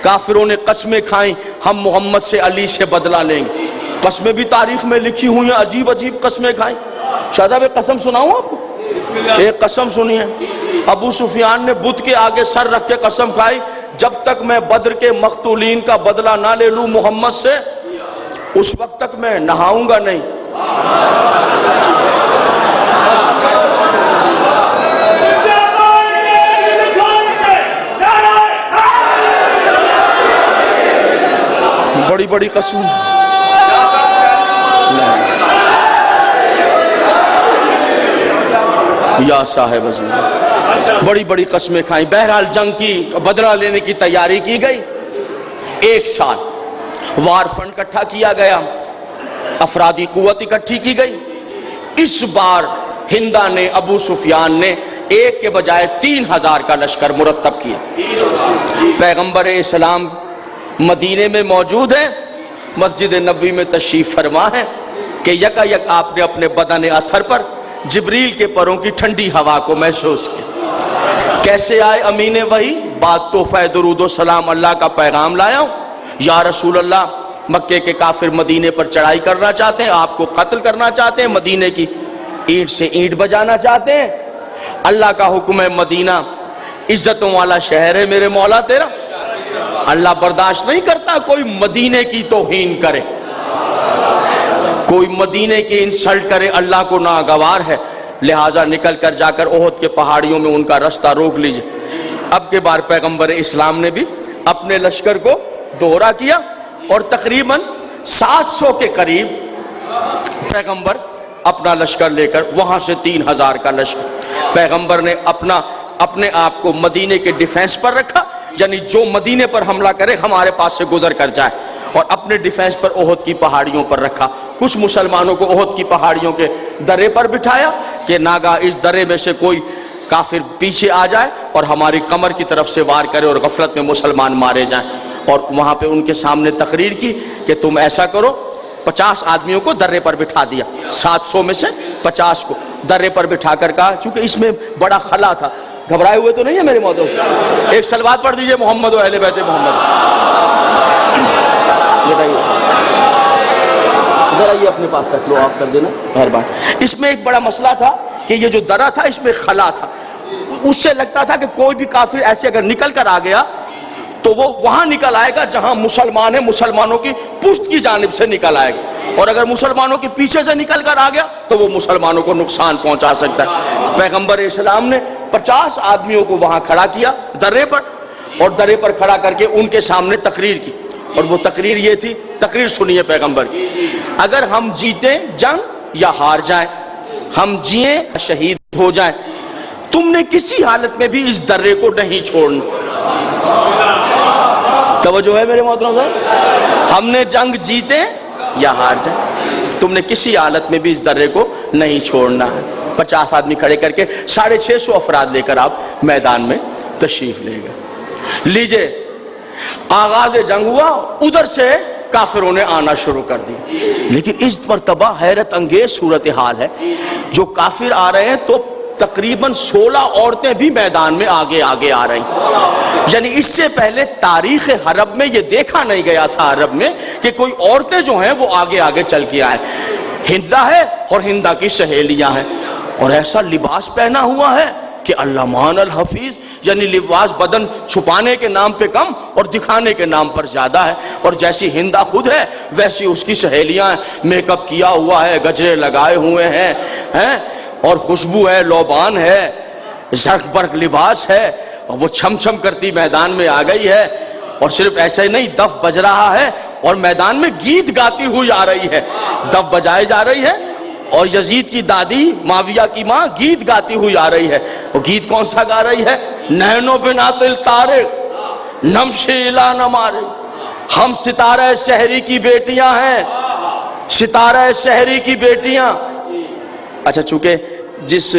کافروں نے قسمیں کھائیں ہم محمد سے علی سے بدلہ لیں گے. قسمیں بھی تاریخ میں لکھی ہوئی ہیں, عجیب عجیب قسمیں کھائیں. شاہدہ قسم سناؤں آپ کو, ایک قسم سنیے. ابو سفیان نے بت کے آگے سر رکھ کے قسم کھائی, جب تک میں بدر کے مقتولین کا بدلہ نہ لے لوں محمد سے, اس وقت تک میں نہاؤں گا نہیں. بڑی بڑی قسم, یا صاحب عزیز, بڑی بڑی قسمیں کھائیں. بہرحال جنگ کی بدلہ لینے کی تیاری کی گئی. 1 سال وار فنڈ اکٹھا کیا گیا, افرادی قوت اکٹھی کی گئی. اس بار ہندا نے, ابو سفیان نے 1 کے بجائے 3000 کا لشکر مرتب کیا. پیغمبر اسلام مدینے میں موجود ہیں, مسجد نبوی میں تشریف فرما ہے کہ یکا یک آپ نے اپنے بدن اطہر پر جبریل کے پروں کی ٹھنڈی ہوا کو محسوس کیا. کیسے آئے امین وحی؟ بات تحفہ درود و سلام اللہ کا پیغام لایا ہوں. یا رسول اللہ, مکے کے کافر مدینے پر چڑھائی کرنا چاہتے ہیں, آپ کو قتل کرنا چاہتے ہیں, مدینے کی اینٹ سے اینٹ بجانا چاہتے ہیں. اللہ کا حکم ہے, مدینہ عزتوں والا شہر ہے میرے مولا تیرا. اللہ برداشت نہیں کرتا کوئی مدینے کی توہین کرے, کوئی مدینے کی انسلٹ کرے, اللہ کو ناگوار ہے. لہٰذا نکل کر جا کر احد کے پہاڑیوں میں ان کا رستہ روک لیجئے. اب کے بار پیغمبر اسلام نے بھی اپنے لشکر کو دوہرا کیا اور تقریباً 700 کے قریب پیغمبر اپنا لشکر لے کر, وہاں سے 3000 کا لشکر. پیغمبر نے اپنے آپ کو مدینے کے ڈیفینس پر رکھا, یعنی جو مدینے پر حملہ کرے ہمارے پاس سے گزر کر جائے, اور اپنے ڈیفینس پر احد کی پہاڑیوں پر رکھا. کچھ مسلمانوں کو احد کی پہاڑیوں کے درے پر بٹھایا کہ ناگا اس درے میں سے کوئی کافر پیچھے آ جائے اور ہماری کمر کی طرف سے وار کرے اور غفلت میں مسلمان مارے جائیں. اور وہاں پہ ان کے سامنے تقریر کی کہ تم ایسا کرو. 50 آدمیوں کو درے پر بٹھا دیا, 700 میں سے 50 کو درے پر بٹھا کر کہا, چونکہ اس میں بڑا خلا تھا, گھبرائے ہوئے تو نہیں ہے میرے محترم. ایک صلوات پڑھ دیجئے محمد و اہل بیت محمد. ذرا یہ اپنے پاس رکھ لو, آپ کر دینا مہربان. اس میں ایک بڑا مسئلہ تھا کہ یہ جو درہ تھا اس میں خلا تھا. اس سے لگتا تھا کہ کوئی بھی کافر ایسے اگر نکل کر آ گیا تو وہ وہاں نکل آئے گا جہاں مسلمان ہیں، مسلمانوں کی پشت کی جانب سے نکل آئے گا، اور اگر مسلمانوں کے پیچھے سے نکل کر آ گیا تو وہ مسلمانوں کو نقصان پہنچا سکتا ہے۔ پیغمبر اسلام نے 50 آدمیوں کو وہاں کھڑا کیا درے پر، اور درے پر کھڑا کر کے ان کے سامنے تقریر کی، اور وہ تقریر یہ تھی، تقریر سنیے پیغمبر کی، اگر ہم جیتیں جنگ یا ہار جائیں، ہم جیئیں شہید ہو جائیں، تم نے کسی حالت میں بھی اس درے کو نہیں چھوڑنا۔ توجہ ہے میرے محترم صاحب، ہم نے جنگ جیتے یا ہار جائیں، تم نے کسی حالت میں بھی اس درے کو نہیں چھوڑنا ہے۔ 50 آدمی کھڑے کر کے 650 افراد لے کر آپ میدان میں تشریف لے گئے۔ لیجئے آغاز جنگ ہوا، ادھر سے کافروں نے آنا شروع کر دی، لیکن اس مرتبہ حیرت انگیز صورتحال ہے، جو کافر آ رہے ہیں تو تقریباً 16 عورتیں بھی میدان میں آگے آ رہی ہیں، یعنی اس سے پہلے تاریخ حرب میں یہ دیکھا نہیں گیا تھا عرب میں کہ کوئی عورتیں جو ہیں وہ آگے چل کے آئیں۔ ہندہ ہے اور ہندہ کی سہیلیاں ہیں، اور ایسا لباس پہنا ہوا ہے کہ علمان الحفیظ، یعنی لباس بدن چھپانے کے نام پہ کم اور دکھانے کے نام پر زیادہ ہے، اور جیسی ہندہ خود ہے ویسی اس کی سہیلیاں ہیں، میک اپ کیا ہوا ہے، گجرے لگائے ہوئے ہیں، اور خوشبو ہے، لوبان ہے، زرق برق لباس ہے، اور وہ چھم چھم کرتی میدان میں آ گئی ہے، اور صرف ایسے نہیں، دف بج رہا ہے اور میدان میں گیت گاتی ہوئی آ رہی ہے، دف بجائے جا رہی ہے، اور یزید کی دادی معاویہ کی ماں گیت گاتی ہوئی آ رہی ہے۔ وہ گیت کون سا گا رہی ہے؟ نینو بنات الطارق نمشی الی نمارق، ہم ستارہ شہری کی بیٹیاں ہیں، ستارہ شہری کی بیٹیاں۔ اچھا، چونکہ جس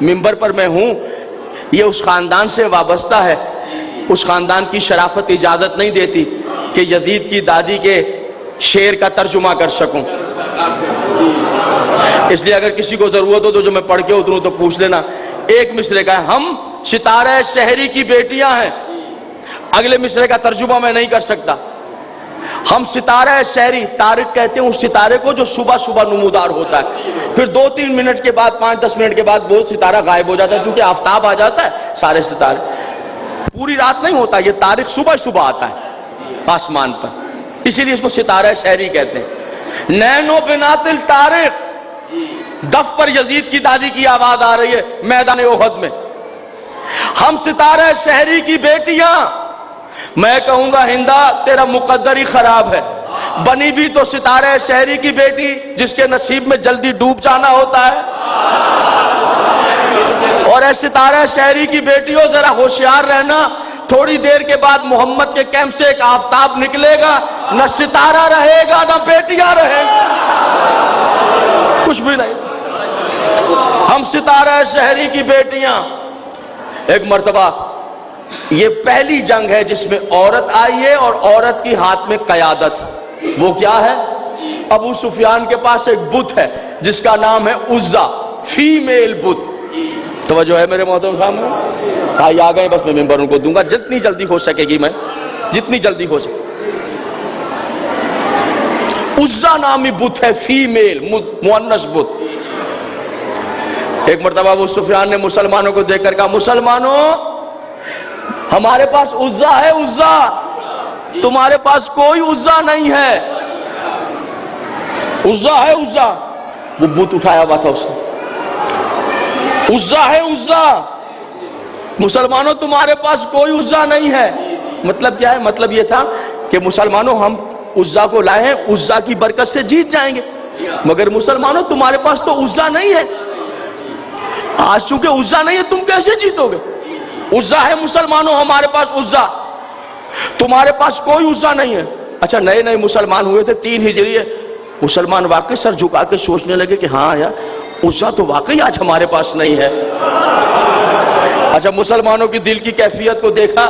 منبر پر میں ہوں یہ اس خاندان سے وابستہ ہے، اس خاندان کی شرافت اجازت نہیں دیتی کہ یزید کی دادی کے شعر کا ترجمہ کر سکوں، اس لیے اگر کسی کو ضرورت ہو تو جو میں پڑھ کے اتروں تو پوچھ لینا۔ ایک مصرے کا ہے، ہم ستارہ شہری کی بیٹیاں ہیں، اگلے مصرے کا ترجمہ میں نہیں کر سکتا۔ ہم ستارہ شہری، طارق کہتے ہیں اس ستارے کو جو صبح صبح نمودار ہوتا ہے، پھر 2-3 منٹ کے بعد 5-10 منٹ کے بعد وہ ستارہ غائب ہو جاتا ہے، چونکہ آفتاب آ جاتا ہے، سارے ستارے پوری رات نہیں ہوتا، یہ طارق صبح صبح آتا ہے آسمان پر، اسی لیے اس کو ستارہ شہری کہتے ہیں۔ نینو بنات الطارق، دف پر یزید کی دادی کی آواز آ رہی ہے میدان احد میں، ہم ستارہ شہری کی بیٹیاں۔ میں کہوں گا ہندہ تیرا مقدر ہی خراب ہے، بنی بھی تو ستارہ شہری کی بیٹی جس کے نصیب میں جلدی ڈوب جانا ہوتا ہے، اور اے ستارہ شہری کی بیٹیوں ذرا ہوشیار رہنا، تھوڑی دیر کے بعد محمد کے کیمپ سے ایک آفتاب نکلے گا، نہ ستارہ رہے گا نہ بیٹیاں رہیں گی، کچھ بھی نہیں، ہم ستارہ شہری کی بیٹیاں۔ ایک مرتبہ یہ پہلی جنگ ہے جس میں عورت آئی ہے اور عورت کی ہاتھ میں قیادت ہے۔ وہ کیا ہے؟ ابو سفیان کے پاس ایک بت ہے جس کا نام ہے عزا، فیمیل بت۔ توجہ ہے میرے محترم صاحب، آئی آ گئے، بس میں ممبر ان کو دوں گا جتنی جلدی ہو سکے گی، میں جتنی جلدی ہو سکے۔ عزا نامی بت ہے، فیمیل مؤنث بت۔ ایک مرتبہ ابو سفیان نے مسلمانوں کو دیکھ کر کہا، مسلمانوں ہمارے پاس عزا ہے، عزا، تمہارے پاس کوئی عزا نہیں ہے۔ عزا ہے، عزا، وہ بت اٹھایا ہوا تھا اس نے، عزا ہے، عزا، مسلمانوں تمہارے پاس کوئی عزا نہیں ہے۔ مطلب کیا ہے؟ مطلب یہ تھا کہ مسلمانوں ہم عزا کو لائے ہیں، عزا کی برکت سے جیت جائیں گے، مگر مسلمانوں تمہارے پاس تو عزا نہیں ہے، آج چونکہ عزا نہیں ہے تم کیسے جیتو گے؟ عزا ہے مسلمانوں ہمارے پاس عزا، تمہارے پاس کوئی عزا نہیں ہے۔ اچھا، نئے نئے مسلمان ہوئے تھے، 3 ہجری ہے، مسلمان واقعی سر جھکا کے سوچنے لگے کہ ہاں یار عزا تو واقعی آج ہمارے پاس نہیں ہے۔ اچھا، مسلمانوں کی دل کی کیفیت کو دیکھا،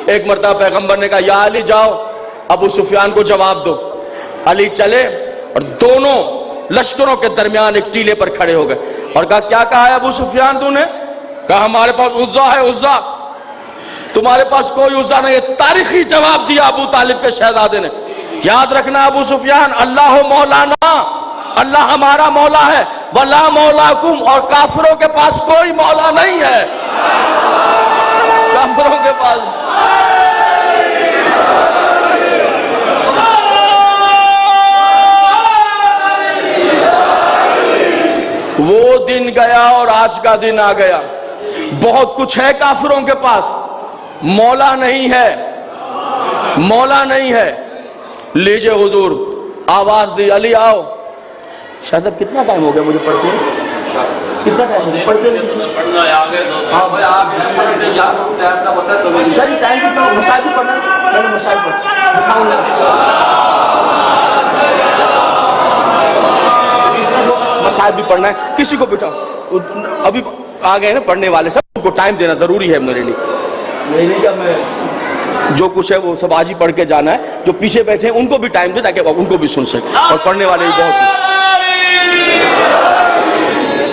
ایک مرتبہ پیغمبر نے کہا یا علی جاؤ ابو سفیان کو جواب دو۔ علی چلے اور دونوں لشکروں کے درمیان ایک ٹیلے پر کھڑے ہو گئے اور کہا کیا کہا ہے ابو سفیان تو نے؟ کہا ہمارے پاس عزا ہے، عزا، تمہارے پاس کوئی عزا نہیں ہے۔ تاریخی جواب دیا ابو طالب کے شہزادے نے، یاد رکھنا ابو سفیان، اللہ مولانا، اللہ ہمارا مولا ہے، ولا مولاکم، اور کافروں کے پاس کوئی مولا نہیں ہے، کافروں کے پاس وہ دن گیا اور آج کا دن آ گیا. بہت کچھ ہے کافروں کے پاس، مولا نہیں ہے، مولا نہیں ہے. لیجئے حضور آواز دی، علی آؤ. شاہ صاحب کتنا ٹائم ہو گیا مجھے پڑھتے ہیں؟ کتنا ٹائم ہو پڑھتے ہیں؟ پڑھنا ہے آگے دو. ہاں بھائی آگے پڑھتے یا ٹائم کا پتہ تو نہیں. سر ٹائم کتنا؟ مسائل بھی پڑھنا ہے، میں نے مسائل پڑھنا دکھاؤں گا. مسائل بھی پڑھنا ہے. کسی کو بٹھاؤ، ابھی آ گئے نا پڑھنے والے سب، ان کو ٹائم دینا ضروری ہے میرے لیے. نہیں کہ میں جو کچھ ہے وہ سب آج ہی پڑھ کے جانا ہے. جو پیچھے بیٹھے ہیں ان کو بھی ٹائم دے تاکہ ان کو بھی سن سکے، اور پڑھنے والے بھی بہت کچھ.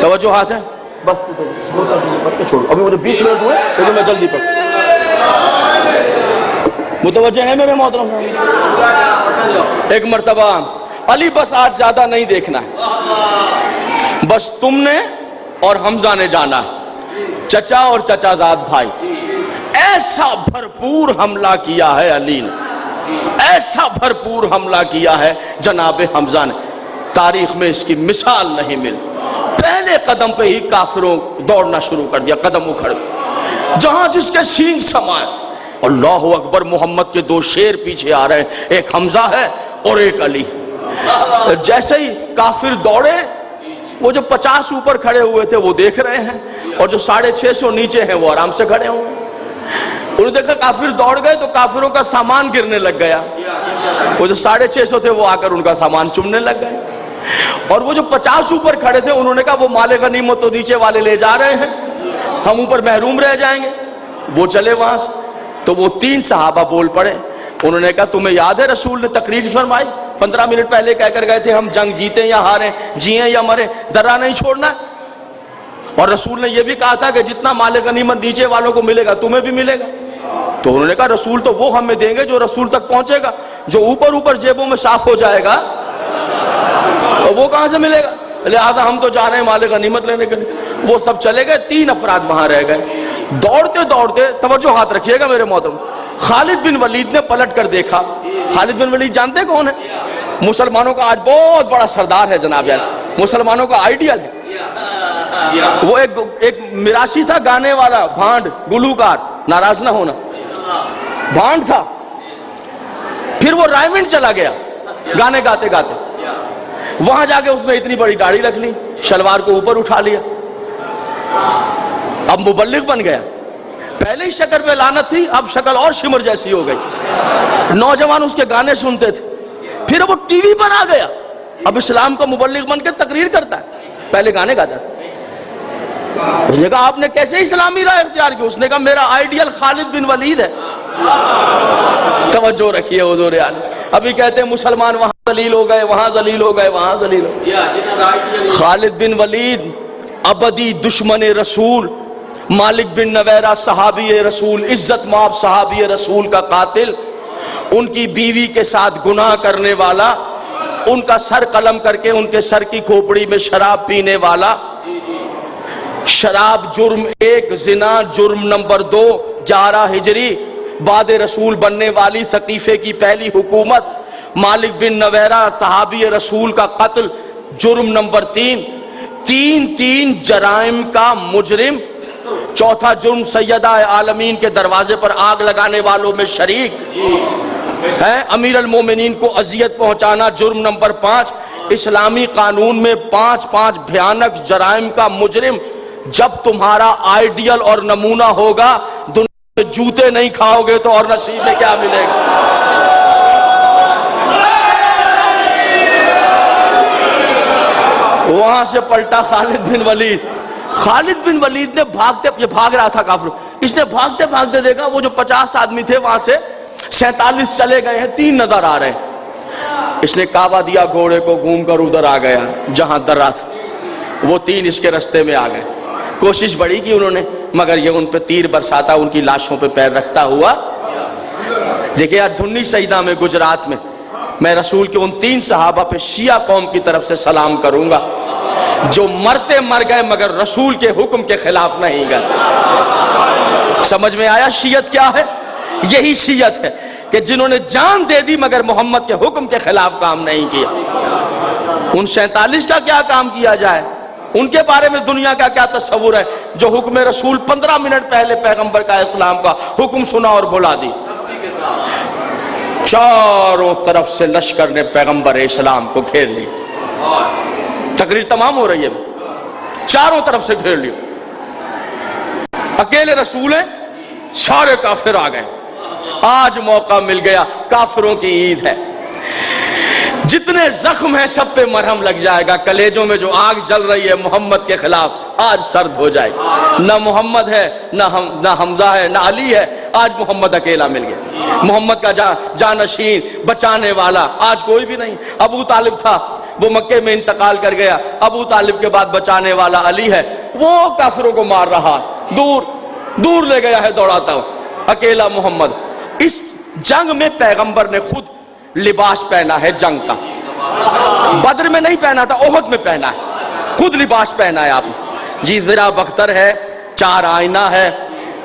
توجہ ہاتھ ہے بس پڑھ کے چھوڑو. ابھی مجھے 20 منٹ ہوئے لیکن میں جلدی پڑھ. متوجہ ہے میرے محترم؟ ایک مرتبہ علی بس آج زیادہ نہیں دیکھنا ہے، بس تم نے اور حمزہ نے جانا ہے، چچا اور چچا زاد بھائی. ایسا بھرپور حملہ کیا ہے علی نے، ایسا بھرپور حملہ کیا ہے جناب حمزہ نے، تاریخ میں اس کی مثال نہیں ملی. پہلے قدم پہ ہی کافروں دوڑنا شروع کر دیا، قدم اکھڑ گئے. جہاں جس کے سینگ سمائے، اللہ اکبر، محمد کے 2 شیر پیچھے آ رہے ہیں، ایک حمزہ ہے اور ایک علی. جیسے ہی کافر دوڑے، وہ جو 50 اوپر کھڑے ہوئے تھے وہ دیکھ رہے ہیں، اور جو 650 نیچے ہیں وہ آرام سے کھڑے ہوئے. انہوں نے دیکھا کافر دوڑ گئے تو کافروں کا سامان گرنے لگ گیا. وہ جو 650 تھے وہ آ کر ان کا سامان چمنے لگ گئے. اور وہ جو 50 اوپر کھڑے تھے انہوں نے کہا وہ مال غنیمت تو نیچے والے لے جا رہے ہیں، ہم اوپر محروم رہ جائیں گے. وہ چلے وہاں سے. تو وہ 3 صحابہ بول پڑے. انہوں نے کہا تمہیں یاد ہے رسول نے تقریر فرمائی 15 منٹ پہلے کہہ کر گئے تھے ہم جنگ جیتے یا ہاریں، جیئیں یا مریں، درا نہیں چھوڑنا ہے. اور رسول نے یہ بھی کہا تھا کہ جتنا مال غنیمت نیچے والوں کو ملے گا تمہیں بھی ملے گا. تو انہوں نے کہا رسول تو وہ ہمیں دیں گے جو رسول تک پہنچے گا، جو اوپر جیبوں میں صاف ہو جائے گا اور وہ کہاں سے ملے گا. لہذا ہم تو جا رہے ہیں مال غنیمت لینے کے لیے. وہ سب چلے گئے، 3 افراد وہاں رہ گئے. دوڑتے دوڑتے، توجہ ہاتھ رکھیے گا میرے محترم، خالد بن ولید نے پلٹ کر دیکھا. خالد بن ولید جانتے کون ہے؟ مسلمانوں کا آج بہت بڑا سردار ہے جناب یار، مسلمانوں کا آئیڈیل ہے. وہ ایک میراثی تھا، گانے والا، بھانڈ، گلوکار، ناراض نہ ہونا، بھانڈ تھا. پھر وہ رائمنڈ چلا گیا گانے گاتے گاتے. وہاں جا کے اس نے اتنی بڑی داڑھی رکھ لی، شلوار کو اوپر اٹھا لیا، اب مبلغ بن گیا. پہلے ہی شکل پہ لعنت تھی، اب شکل اور شمر جیسی ہو گئی. نوجوان اس کے گانے سنتے تھے. پھر وہ ٹی وی پر آ گیا، اب اسلام کا مبلغ بن کے تقریر کرتا ہے، پہلے گانے گاتا تھا. اس نے کہا آپ نے کیسے اسلامی راہ اختیار کی؟ اس نے کہا میرا آئیڈیل خالد بن ولید ہے. توجہ رکھیے حضور عالم. ابھی کہتے ہیں مسلمان وہاں ذلیل ہو گئے، وہاں ذلیل ہو گئے، وہاں ذلیل ہو گئے. خالد بن ولید ابدی دشمن رسول، مالک بن نویرہ صحابی رسول، عزت مآب صحابی رسول کا قاتل، ان کی بیوی کے ساتھ گناہ کرنے والا، ان کا سر قلم کر کے ان کے سر کی کھوپڑی میں شراب پینے والا. شراب جرم 1، زنا جرم نمبر 2. 11 ہجری بعد رسول بننے والی ثقیفے کی پہلی حکومت. مالک بن نویرہ صحابی رسول کا قتل جرم نمبر 3. 3 جرائم کا مجرم. 4تھا جرم سیدہ عالمین کے دروازے پر آگ لگانے والوں میں شریک ہے. امیر المومنین کو اذیت پہنچانا جرم نمبر 5. اسلامی قانون میں 5 بھیانک جرائم کا مجرم. جب تمہارا آئیڈیل اور نمونہ ہوگا دنیا میں جوتے نہیں کھاؤ گے تو اور نصیب میں کیا ملے گا؟ وہاں سے پلٹا خالد بن ولید. خالد بن ولید نے بھاگ رہا تھا کافر، اس نے بھاگتے بھاگتے دیکھا وہ جو 50 آدمی تھے وہاں سے 47 چلے گئے ہیں، 3 نظر آ رہے ہیں. اس نے کعبہ دیا گھوڑے کو، گھوم کر ادھر آ گیا جہاں درہ تھا. وہ 3 اس کے رستے میں آ گئے. کوشش بڑی کی انہوں نے، مگر یہ ان پہ تیر برساتا، ان کی لاشوں پہ پیر رکھتا ہوا. دیکھیں یار، دھنی سجدہ میں گجرات میں رسول کے ان 3 صحابہ پہ شیعہ قوم کی طرف سے سلام کروں گا جو مرتے مر گئے مگر رسول کے حکم کے خلاف نہیں گئے. سمجھ میں آیا شیعت کیا ہے؟ یہی شیعت ہے کہ جنہوں نے جان دے دی مگر محمد کے حکم کے خلاف کام نہیں کیا. ان 47 کا کیا کام کیا جائے؟ ان کے بارے میں دنیا کا کیا تصور ہے جو حکم رسول 15 منٹ پہلے پیغمبر کا اسلام کا حکم سنا اور بھلا دی؟ چاروں طرف سے لشکر نے پیغمبر اسلام کو گھیر لی. تقریر تمام ہو رہی ہے، چاروں طرف سے گھیر لی. اکیلے رسول ہیں، سارے کافر آ گئے. آج موقع مل گیا، کافروں کی عید ہے. جتنے زخم ہیں سب پہ مرہم لگ جائے گا. کلیجوں میں جو آگ جل رہی ہے محمد کے خلاف آج سرد ہو جائے گی. نہ محمد ہے، نہ حمزہ ہے، نہ علی ہے. آج محمد اکیلا مل گیا. محمد کا جانشین بچانے والا آج کوئی بھی نہیں. ابو طالب تھا، وہ مکے میں انتقال کر گیا. ابو طالب کے بعد بچانے والا علی ہے، وہ کافروں کو مار رہا، دور لے گیا ہے دوڑاتا ہوں. اکیلا محمد. اس جنگ میں پیغمبر نے خود لباس پہنا ہے جنگ کا. بدر میں نہیں پہنا تھا، احد میں پہنا ہے. خود لباس پہنا ہے آپ نے. جی ذرا بختر ہے، 4 آئینہ ہے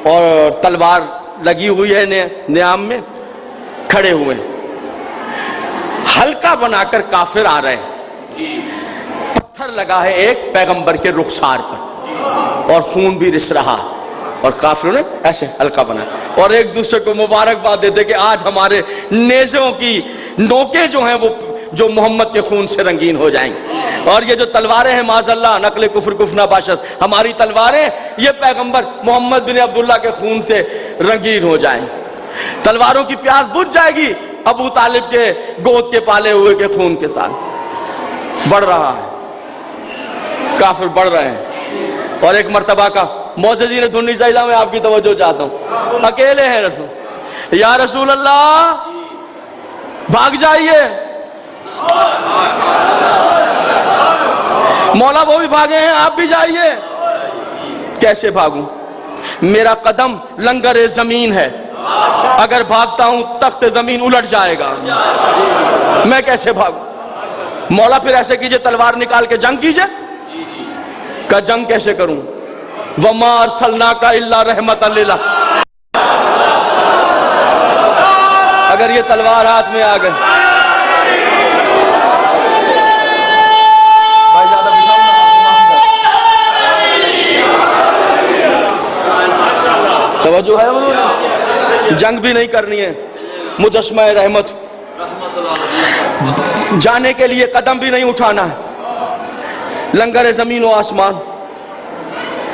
اور تلوار لگی ہوئی ہے نیام میں، کھڑے ہوئے ہیں. ہلکا بنا کر کافر آ رہے ہیں. پتھر لگا ہے ایک پیغمبر کے رخسار پر اور خون بھی رس رہا، اور کافروں نے ایسے ہلکا بنا اور ایک دوسرے کو مبارکباد دیتے کہ آج ہمارے نیزوں کی نوکیں جو ہیں وہ جو محمد کے خون سے رنگین ہو جائیں گے. اور یہ جو تلواریں ہیں معاذ اللہ نقل کفر کفنا باشد، ہماری تلواریں یہ پیغمبر محمد بن عبداللہ کے خون سے رنگین ہو جائیں. تلواروں کی پیاس بجھ جائے گی ابو طالب کے گود کے پالے ہوئے کے خون کے ساتھ. بڑھ رہا ہے، کافر بڑھ رہے ہیں. اور ایک مرتبہ کا موسیقی نے دھنی سائلہ میں آپ کی توجہ چاہتا ہوں. اکیلے ہیں رسول، یا رسول اللہ بھاگ جائیے. مولا وہ بھی بھاگے ہیں، آپ بھی جائیے. کیسے بھاگوں؟ میرا قدم لنگر زمین ہے، اگر بھاگتا ہوں تخت زمین الٹ جائے گا. میں کیسے بھاگوں؟ مولا پھر ایسے کیجئے، تلوار نکال کے جنگ کیجئے. کہ جنگ کیسے کروں؟ وَمَا أَرْسَلْنَاكَ إِلَّا رَحْمَةً لِلْعَالَمِينَ. اگر یہ تلوار ہاتھ میں آ گئے، توجہ ہے انہوں نے، جنگ بھی نہیں کرنی ہے. مجسمہ رحمت جانے کے لیے قدم بھی نہیں اٹھانا ہے. لنگر زمین و آسمان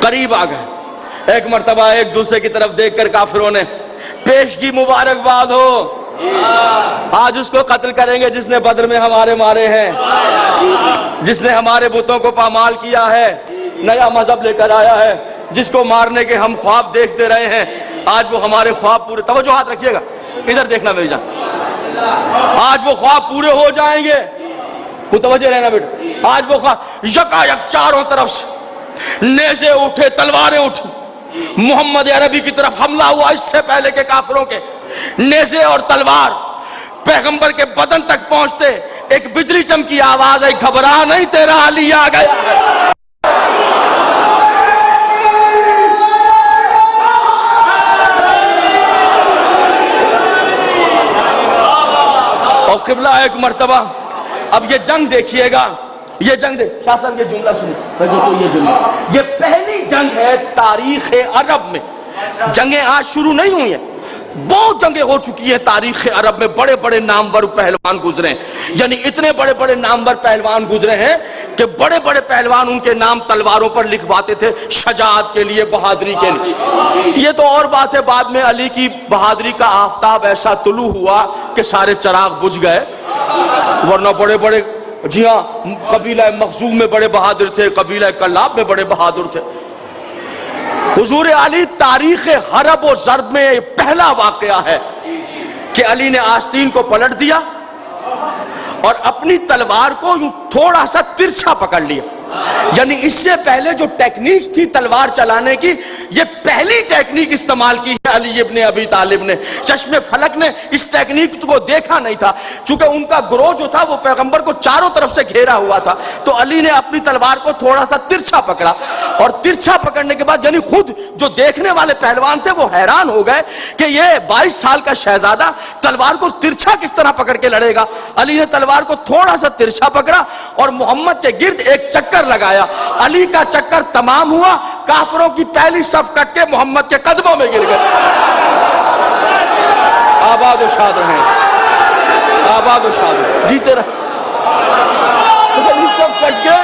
قریب آ گئے. ایک مرتبہ ایک دوسرے کی طرف دیکھ کر کافروں نے پیش کی مبارکباد ہو، آج اس کو قتل کریں گے جس نے بدر میں ہمارے مارے ہیں، جس نے ہمارے بتوں کو پامال کیا ہے، نیا مذہب لے کر آیا ہے، جس کو مارنے کے ہم خواب دیکھتے رہے ہیں. آج وہ ہمارے خواب پورے، توجہ ہاتھ رکھیے گا، ادھر دیکھنا میری جان، آج وہ خواب پورے ہو جائیں گے. متوجہ رہنا بیٹا. آج وہ خواب یکایک چاروں طرف سے نیزے اٹھے، تلواریں اٹھی، محمد عربی کی طرف حملہ ہوا. اس سے پہلے کے کافروں کے نیزے اور تلوار پیغمبر کے بدن تک پہنچتے ایک بجلی چمکی آواز ہے، گھبرا نہیں تیرا علی آ گیا. اور قبلہ ایک مرتبہ اب یہ جنگ دیکھیے گا، یہ جنگ شاہ صاحب یہ جملہ سنیں، یہ جملہ، یہ پہلی جنگ ہے تاریخ عرب میں. جنگیں آج شروع نہیں ہوئی ہیں، بہت جنگیں ہو چکی ہیں تاریخ عرب میں. بڑے بڑے نامور پہلوان گزرے ہیں، یعنی اتنے بڑے بڑے نامور پہلوان گزرے ہیں کہ بڑے بڑے پہلوان ان کے نام تلواروں پر لکھواتے تھے شجاعت کے لیے، بہادری کے لیے. یہ تو اور بات ہے، بعد میں علی کی بہادری کا آفتاب ایسا طلوع ہوا کہ سارے چراغ بجھ گئے. ورنہ بڑے بڑے، جی ہاں، قبیلہ مخزوم میں بڑے بہادر تھے، قبیلہ کلاب میں بڑے بہادر تھے. حضور علی تاریخ حرب و ضرب میں پہلا واقعہ ہے کہ علی نے آستین کو پلٹ دیا اور اپنی تلوار کو یوں تھوڑا سا ترچھا پکڑ لیا. یعنی اس سے پہلے جو ٹیکنیکس تھی تلوار چلانے کی، یہ پہلی ٹیکنیک استعمال کی ہے علی ابن ابی طالب نے۔ چشم فلک نے اس ٹیکنیک کو دیکھا نہیں تھا، چونکہ ان کا گروہ جو تھا وہ پیغمبر کو چاروں طرف سے گھیرا ہوا تھا، تو علی نے اپنی تلوار کو تھوڑا سا ترچھا پکڑا، اور ترچھا پکڑنے کے بعد یعنی خود جو دیکھنے والے پہلوان تھے وہ حیران ہو گئے کہ یہ 22 سال کا شہزادہ تلوار کو ترچھا کس طرح پکڑ کے لڑے گا۔ علی نے تلوار کو تھوڑا سا ترچھا پکڑا اور محمد کے گرد ایک چکر لگایا۔ علی کا چکر تمام ہوا، کافروں کی پہلی صف کٹ کے محمد کے قدموں میں گر گئے۔ آباد و شاد رہیں، آباد و شاد رہیں، جیتے رہیں۔ پہلی صف کٹ کے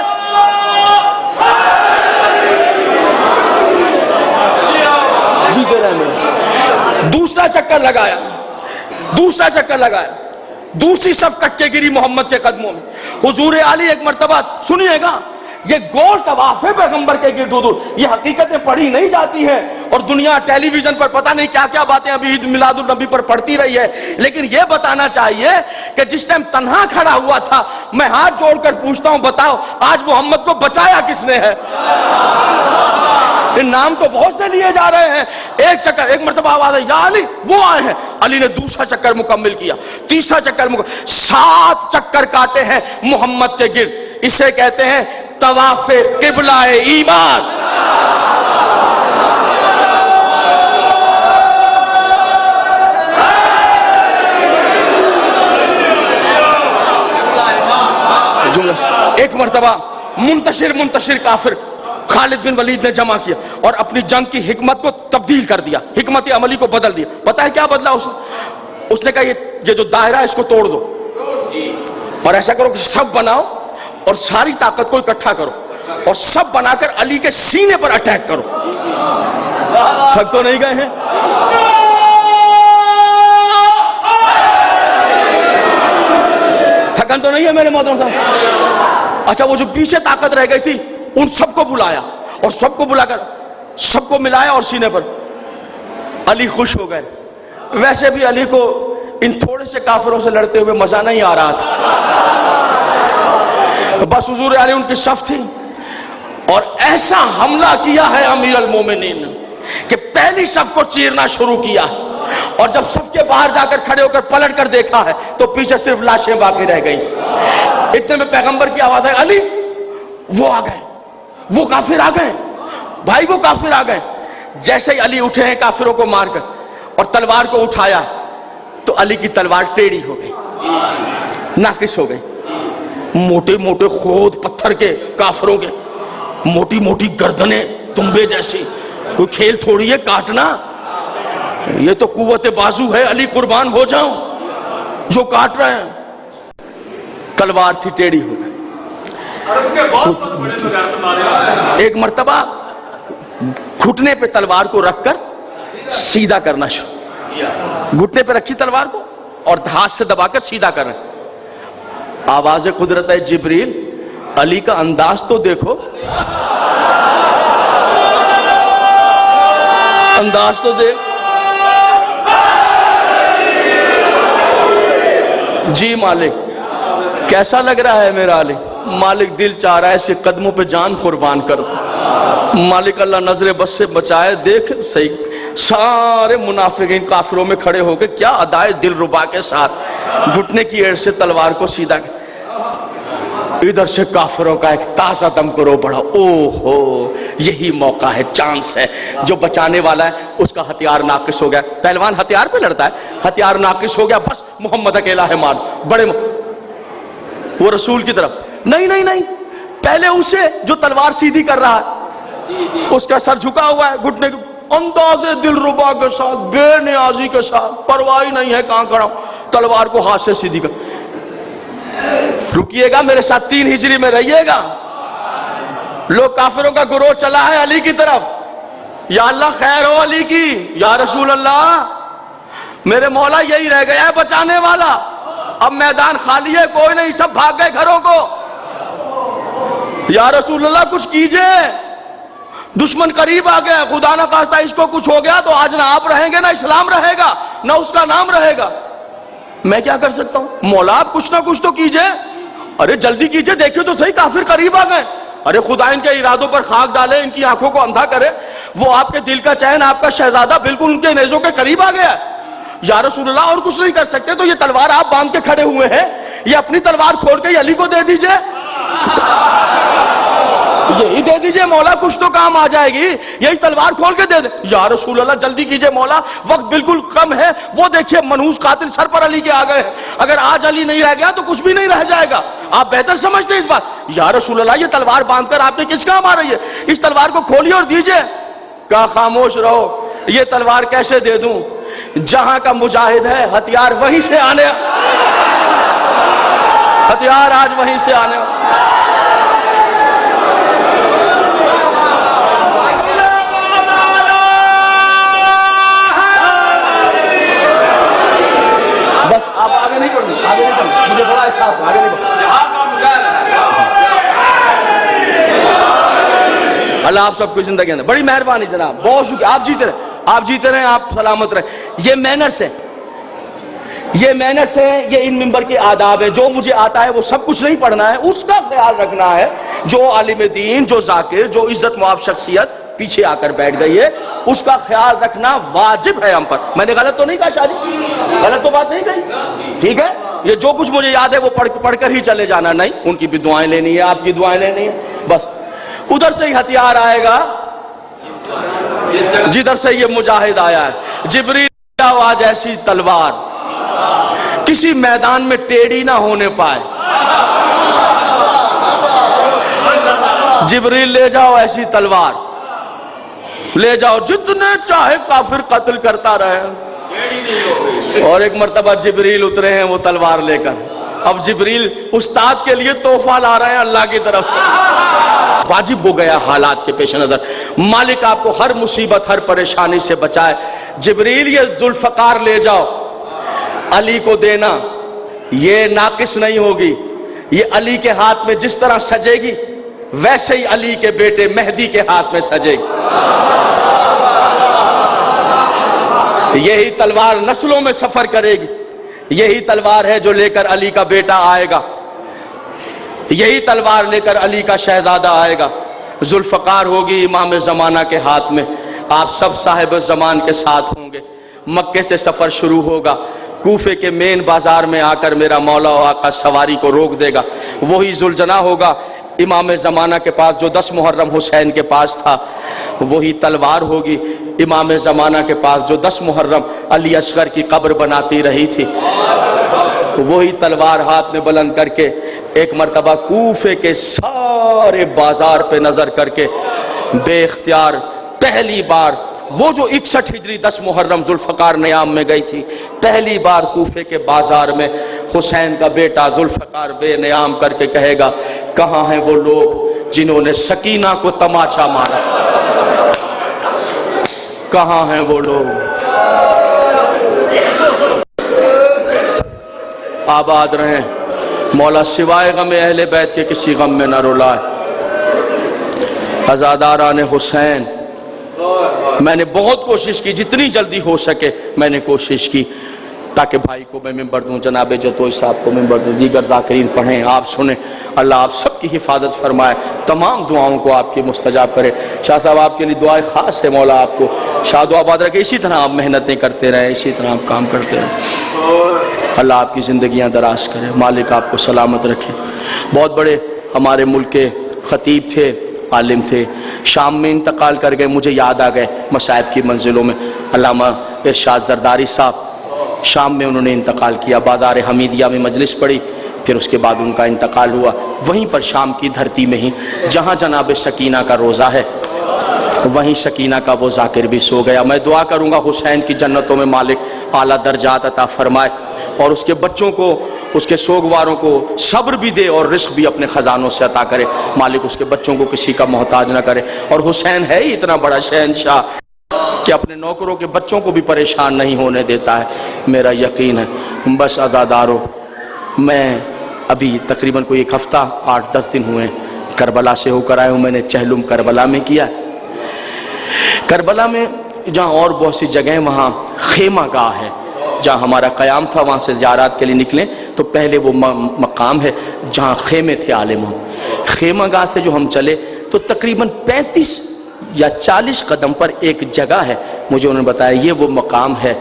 جیتے رہیں۔ دوسرا چکر لگایا، دوسرا چکر لگایا، دوسری صف کٹ کے گری محمد کے قدموں میں۔ حضور علی ایک مرتبہ سنیے گا، یہ گول طواف ہے پیغمبر کے گرد حضور، یہ حقیقتیں پڑھی نہیں جاتی ہیں، اور دنیا ٹیلی ویژن پر پتہ نہیں کیا کیا باتیں ابھی عید میلاد النبی پر پڑھتی رہی ہے، لیکن یہ بتانا چاہیے کہ جس ٹائم تنہا کھڑا ہوا تھا، میں ہاتھ جوڑ کر پوچھتا ہوں بتاؤ آج محمد کو بچایا کس نے ہے؟ نام تو بہت سے لیے جا رہے ہیں، ایک چکر، ایک مرتبہ آواز ہے یا علی، وہ آئے ہیں۔ علی نے دوسرا چکر مکمل کیا، تیسرا چکر مکمل، 7 چکر کاٹے ہیں محمد کے گرد۔ اسے کہتے ہیں طواف قبلہ ایمان۔ ایک مرتبہ منتشر کافر خالد بن ولید نے جمع کیا اور اپنی جنگ کی حکمت کو تبدیل کر دیا، حکمت عملی کو بدل دیا۔ پتہ ہے کیا بدلا اس نے کہا یہ جو دائرہ ہے اس کو توڑ دو اور ایسا کرو کہ سب بناؤ اور ساری طاقت کو اکٹھا کرو اور سب بنا کر علی کے سینے پر اٹیک کرو۔ تھک تو نہیں گئے ہیں؟ تھکن تو نہیں ہے میرے محترم صاحب؟ اچھا، وہ جو پیچھے طاقت رہ گئی تھی ان سب کو بلایا اور سب کو بلا کر سب کو ملایا اور سینے پر۔ علی خوش ہو گئے۔ ویسے بھی علی کو ان تھوڑے سے کافروں سے لڑتے ہوئے مزہ نہیں آ رہا تھا، بس حضور علی ان کی صف تھی اور ایسا حملہ کیا ہے امیر المومنین کہ پہلی صف کو چیرنا شروع کیا، اور جب صف کے باہر جا کر کھڑے ہو کر پلٹ کر دیکھا ہے تو پیچھے صرف لاشیں باقی رہ گئی۔ اتنے میں پیغمبر کی آواز ہے علی وہ آ گئے، وہ کافر آ گئے، بھائی وہ کافر آ گئے۔ جیسے ہی علی اٹھے ہیں کافروں کو مار کر اور تلوار کو اٹھایا تو علی کی تلوار ٹیڑھی ہو گئی، ناقص ہو گئی۔ موٹے موٹے خود پتھر کے کافروں کے، موٹی موٹی گردنیں تنبے جیسی، کوئی کھیل تھوڑی ہے کاٹنا، یہ تو قوت بازو ہے، علی قربان ہو جاؤں جو کاٹ رہے ہیں۔ تلوار تھی ٹیڑھی ہو گئی۔ ایک مرتبہ گھٹنے پہ تلوار کو رکھ کر سیدھا کرنا شروع، گھٹنے پہ رکھی تلوار کو اور ہاتھ سے دبا کر سیدھا کر رہے۔ آواز قدرت ہے جبریل، علی کا انداز تو دیکھو، انداز تو دیکھ۔ جی مالک کیسا لگ رہا ہے میرا علی؟ مالک دل چاہ رہا ہے اسے قدموں پہ جان قربان کر دو۔ مالک اللہ نظر بس سے بچائے۔ دیکھ صحیح، سارے منافقین کافروں میں کھڑے ہو کے کیا ادائے دل ربا کے ساتھ گھٹنے کی ایڑ سے تلوار کو سیدھا کر، ادھر سے کافروں کا ایک تازہ دم کرو بڑھا۔ او ہو، یہی موقع ہے، چانس ہے، جو بچانے والا ہے اس کا ہتھیار ناقص ہو گیا۔ پہلوان ہتھیار پہ لڑتا ہے، ہتھیار ناقص ہو گیا، بس محمد اکیلا ہے مار بڑے وہ رسول کی طرف نہیں، پہلے اسے جو تلوار سیدھی کر رہا ہے اس کا سر جھکا ہوا ہے گھٹنے کے، انداز دل ربا کے ساتھ، بے نیازی کے ساتھ، پرواہ نہیں ہے کہاں کھڑا ہوں، تلوار کو ہاتھ سے سیدھی کر۔ رکیے گا میرے ساتھ، 3 ہجری میں رہیے گا۔ لوگ کافروں کا گروہ چلا ہے علی کی طرف، یا اللہ خیر ہو علی کی، یا رسول اللہ میرے مولا یہی رہ گیا ہے بچانے والا، اب میدان خالی ہے، کوئی نہیں، سب بھاگ گئے گھروں کو، یا رسول اللہ کچھ کیجئے، دشمن قریب آ گیا، خدا نہ خواستہ اس کو کچھ ہو گیا تو آج نہ آپ رہیں گے، نہ اسلام رہے گا، نہ اس کا نام رہے گا، میں کیا کر سکتا ہوں؟ مولا آپ کچھ نہ کچھ تو کیجئے، ارے جلدی کیجئے، دیکھیں تو صحیح کافر قریب آ گئے۔ ارے خدا ان کے ارادوں پر خاک ڈالے، ان کی آنکھوں کو اندھا کرے، وہ آپ کے دل کا چین، آپ کا شہزادہ بالکل ان کے نیزوں کے قریب آ گیا ہے۔ یا رسول اللہ اور کچھ نہیں کر سکتے تو یہ تلوار آپ باندھ کے کھڑے ہوئے ہیں، یہ اپنی تلوار کھول کے علی کو دے دیجئے، یہی دے دیجئے مولا، کچھ تو کام آ جائے گی، یہی تلوار کھول کے دے دیں۔ یا رسول اللہ جلدی کیجئے مولا، وقت بالکل کم ہے، وہ دیکھیے منحوس قاتل سر پر علی کے آ گئے ہیں، اگر آج علی نہیں رہ گیا تو کچھ بھی نہیں رہ جائے گا، آپ بہتر سمجھتے ہیں اس بات۔ یا رسول اللہ یہ تلوار باندھ کر آپ کے کس کام آ رہی ہے، اس تلوار کو کھولیے اور دیجئے۔ کہا خاموش رہو، یہ تلوار کیسے دے دوں، جہاں کا مجاہد ہے ہتھیار وہیں سے آنے، ہتھیار آج وہیں سے آنے۔ بس آپ آگے نہیں پڑھیں، آگے نہیں پڑھیں، مجھے بڑا احساس ہے، آگے نہیں پڑھیں۔ اللہ آپ سب کو زندگی اندر بڑی مہربانی جناب، بہت شکریہ، آپ جیتے رہیں، آپ جیتے رہیں، آپ سلامت رہیں۔ یہ مینرز ہیں، یہ مینرز ہیں، یہ ان ممبر کے آداب ہیں۔ جو مجھے آتا ہے وہ سب کچھ نہیں پڑھنا ہے، اس کا خیال رکھنا ہے۔ جو عالم دین، جو ذاکر، جو عزت مآب شخصیت پیچھے آ کر بیٹھ گئی ہے، اس کا خیال رکھنا واجب ہے ہم پر۔ میں نے غلط تو نہیں کہا شاہ جی، غلط تو بات نہیں کہی، ٹھیک ہے؟ یہ جو کچھ مجھے یاد ہے وہ پڑھ کر ہی چلے جانا، نہیں ان کی بھی دعائیں لینی ہے، آپ کی دعائیں لینی ہے، بس ادھر سے ہی ہتھیار آئے گا جدھر سے یہ مجاہد آیا ہے۔ جبریل آج ایسی تلوار کسی میدان میں ٹیڑھی نہ ہونے پائے، جبریل لے جاؤ ایسی تلوار، لے جاؤ، جتنے چاہے کافر قتل کرتا رہے۔ اور ایک مرتبہ جبریل اترے ہیں وہ تلوار لے کر، اب جبریل استاد کے لیے تحفہ لا رہے ہیں اللہ کی طرف۔ واجب ہو گیا حالات کے پیش نظر، مالک آپ کو ہر مصیبت ہر پریشانی سے بچائے۔ جبریل یہ ذوالفقار لے جاؤ، علی کو دینا، یہ ناقص نہیں ہوگی، یہ علی کے ہاتھ میں جس طرح سجے گی ویسے ہی علی کے بیٹے مہدی کے ہاتھ میں سجے گی۔ یہی تلوار نسلوں میں سفر کرے گی، یہی تلوار ہے جو لے کر علی کا بیٹا آئے گا، یہی تلوار لے کر علی کا شہزادہ آئے گا۔ ذوالفقار ہوگی امام زمانہ کے ہاتھ میں، آپ سب صاحب زمان کے ساتھ ہوں گے۔ مکے سے سفر شروع ہوگا، کوفے کے مین بازار میں آ کر میرا مولا و آقا سواری کو روک دے گا، وہی ذوالجناح ہوگا امام زمانہ کے پاس جو 10 محرم حسین کے پاس تھا، وہی تلوار ہوگی امام زمانہ کے پاس جو 10 محرم علی اصغر کی قبر بناتی رہی تھی، وہی تلوار ہاتھ میں بلند کر کے ایک مرتبہ کوفے کے سارے بازار پہ نظر کر کے بے اختیار پہلی بار وہ جو 61 ہجری 10 محرم ذوالفقار نیام میں گئی تھی، پہلی بار کوفے کے بازار میں حسین کا بیٹا ذوالفقار بے نیام کر کے کہے گا، کہاں ہیں وہ لوگ جنہوں نے سکینہ کو تماچا مارا، کہاں ہیں وہ لوگ۔ آباد رہیں مولا، سوائے غم اہل بیت کے کسی غم میں نہ رلائے۔ عزاداران حسین، میں نے بہت کوشش کی، جتنی جلدی ہو سکے میں نے کوشش کی تاکہ بھائی کو میں ممبر دوں، جناب جتوئی صاحب کو ممبر دوں، دیگر ذاکرین پڑھیں، آپ سنیں، اللہ آپ سب کی حفاظت فرمائے، تمام دعاؤں کو آپ کی مستجاب کرے۔ شاہ صاحب آپ کے لیے دعائیں خاص ہے، مولا آپ کو شاد و آباد رکھے، اسی طرح آپ محنتیں کرتے رہیں، اسی طرح آپ کام کرتے رہیں، اللہ آپ کی زندگیاں دراز کرے، مالک آپ کو سلامت رکھے۔ بہت بڑے ہمارے ملک کے خطیب تھے، عالم تھے، شام میں انتقال کر گئے، مجھے یاد آ گئے مصائب کی منزلوں میں، علامہ ارشاد زرداری صاحب، شام میں انہوں نے انتقال کیا، بازار حمیدیہ میں مجلس پڑی، پھر اس کے بعد ان کا انتقال ہوا، وہیں پر شام کی دھرتی میں ہی جہاں جناب سکینہ کا روزہ ہے، وہیں سکینہ کا وہ ذاکر بھی سو گیا۔ میں دعا کروں گا حسین کی جنتوں میں مالک اعلیٰ درجات عطا فرمائے، اور اس کے بچوں کو، اس کے سوگواروں کو صبر بھی دے اور رزق بھی اپنے خزانوں سے عطا کرے، مالک اس کے بچوں کو کسی کا محتاج نہ کرے۔ اور حسین ہے ہی اتنا بڑا شہنشاہ کہ اپنے نوکروں کے بچوں کو بھی پریشان نہیں ہونے دیتا ہے، میرا یقین ہے۔ بس عزادارو، میں ابھی تقریباً کوئی 1 ہفتہ 8-10 دن ہوئے کربلا سے ہو کر آیا ہوں، میں نے چہلم کربلا میں کیا، کربلا میں جہاں اور بہت سی جگہیں وہاں خیمہ گاہ ہے، جہاں ہمارا قیام تھا وہاں سے زیارات کے لیے نکلیں تو پہلے وہ مقام ہے جہاں خیمے تھے عالموں. خیمہ گاہ سے جو ہم چلے تو تقریباً 35 یا 40 قدم پر ایک جگہ ہے, مجھے انہوں نے بتایا یہ وہ مقام ہے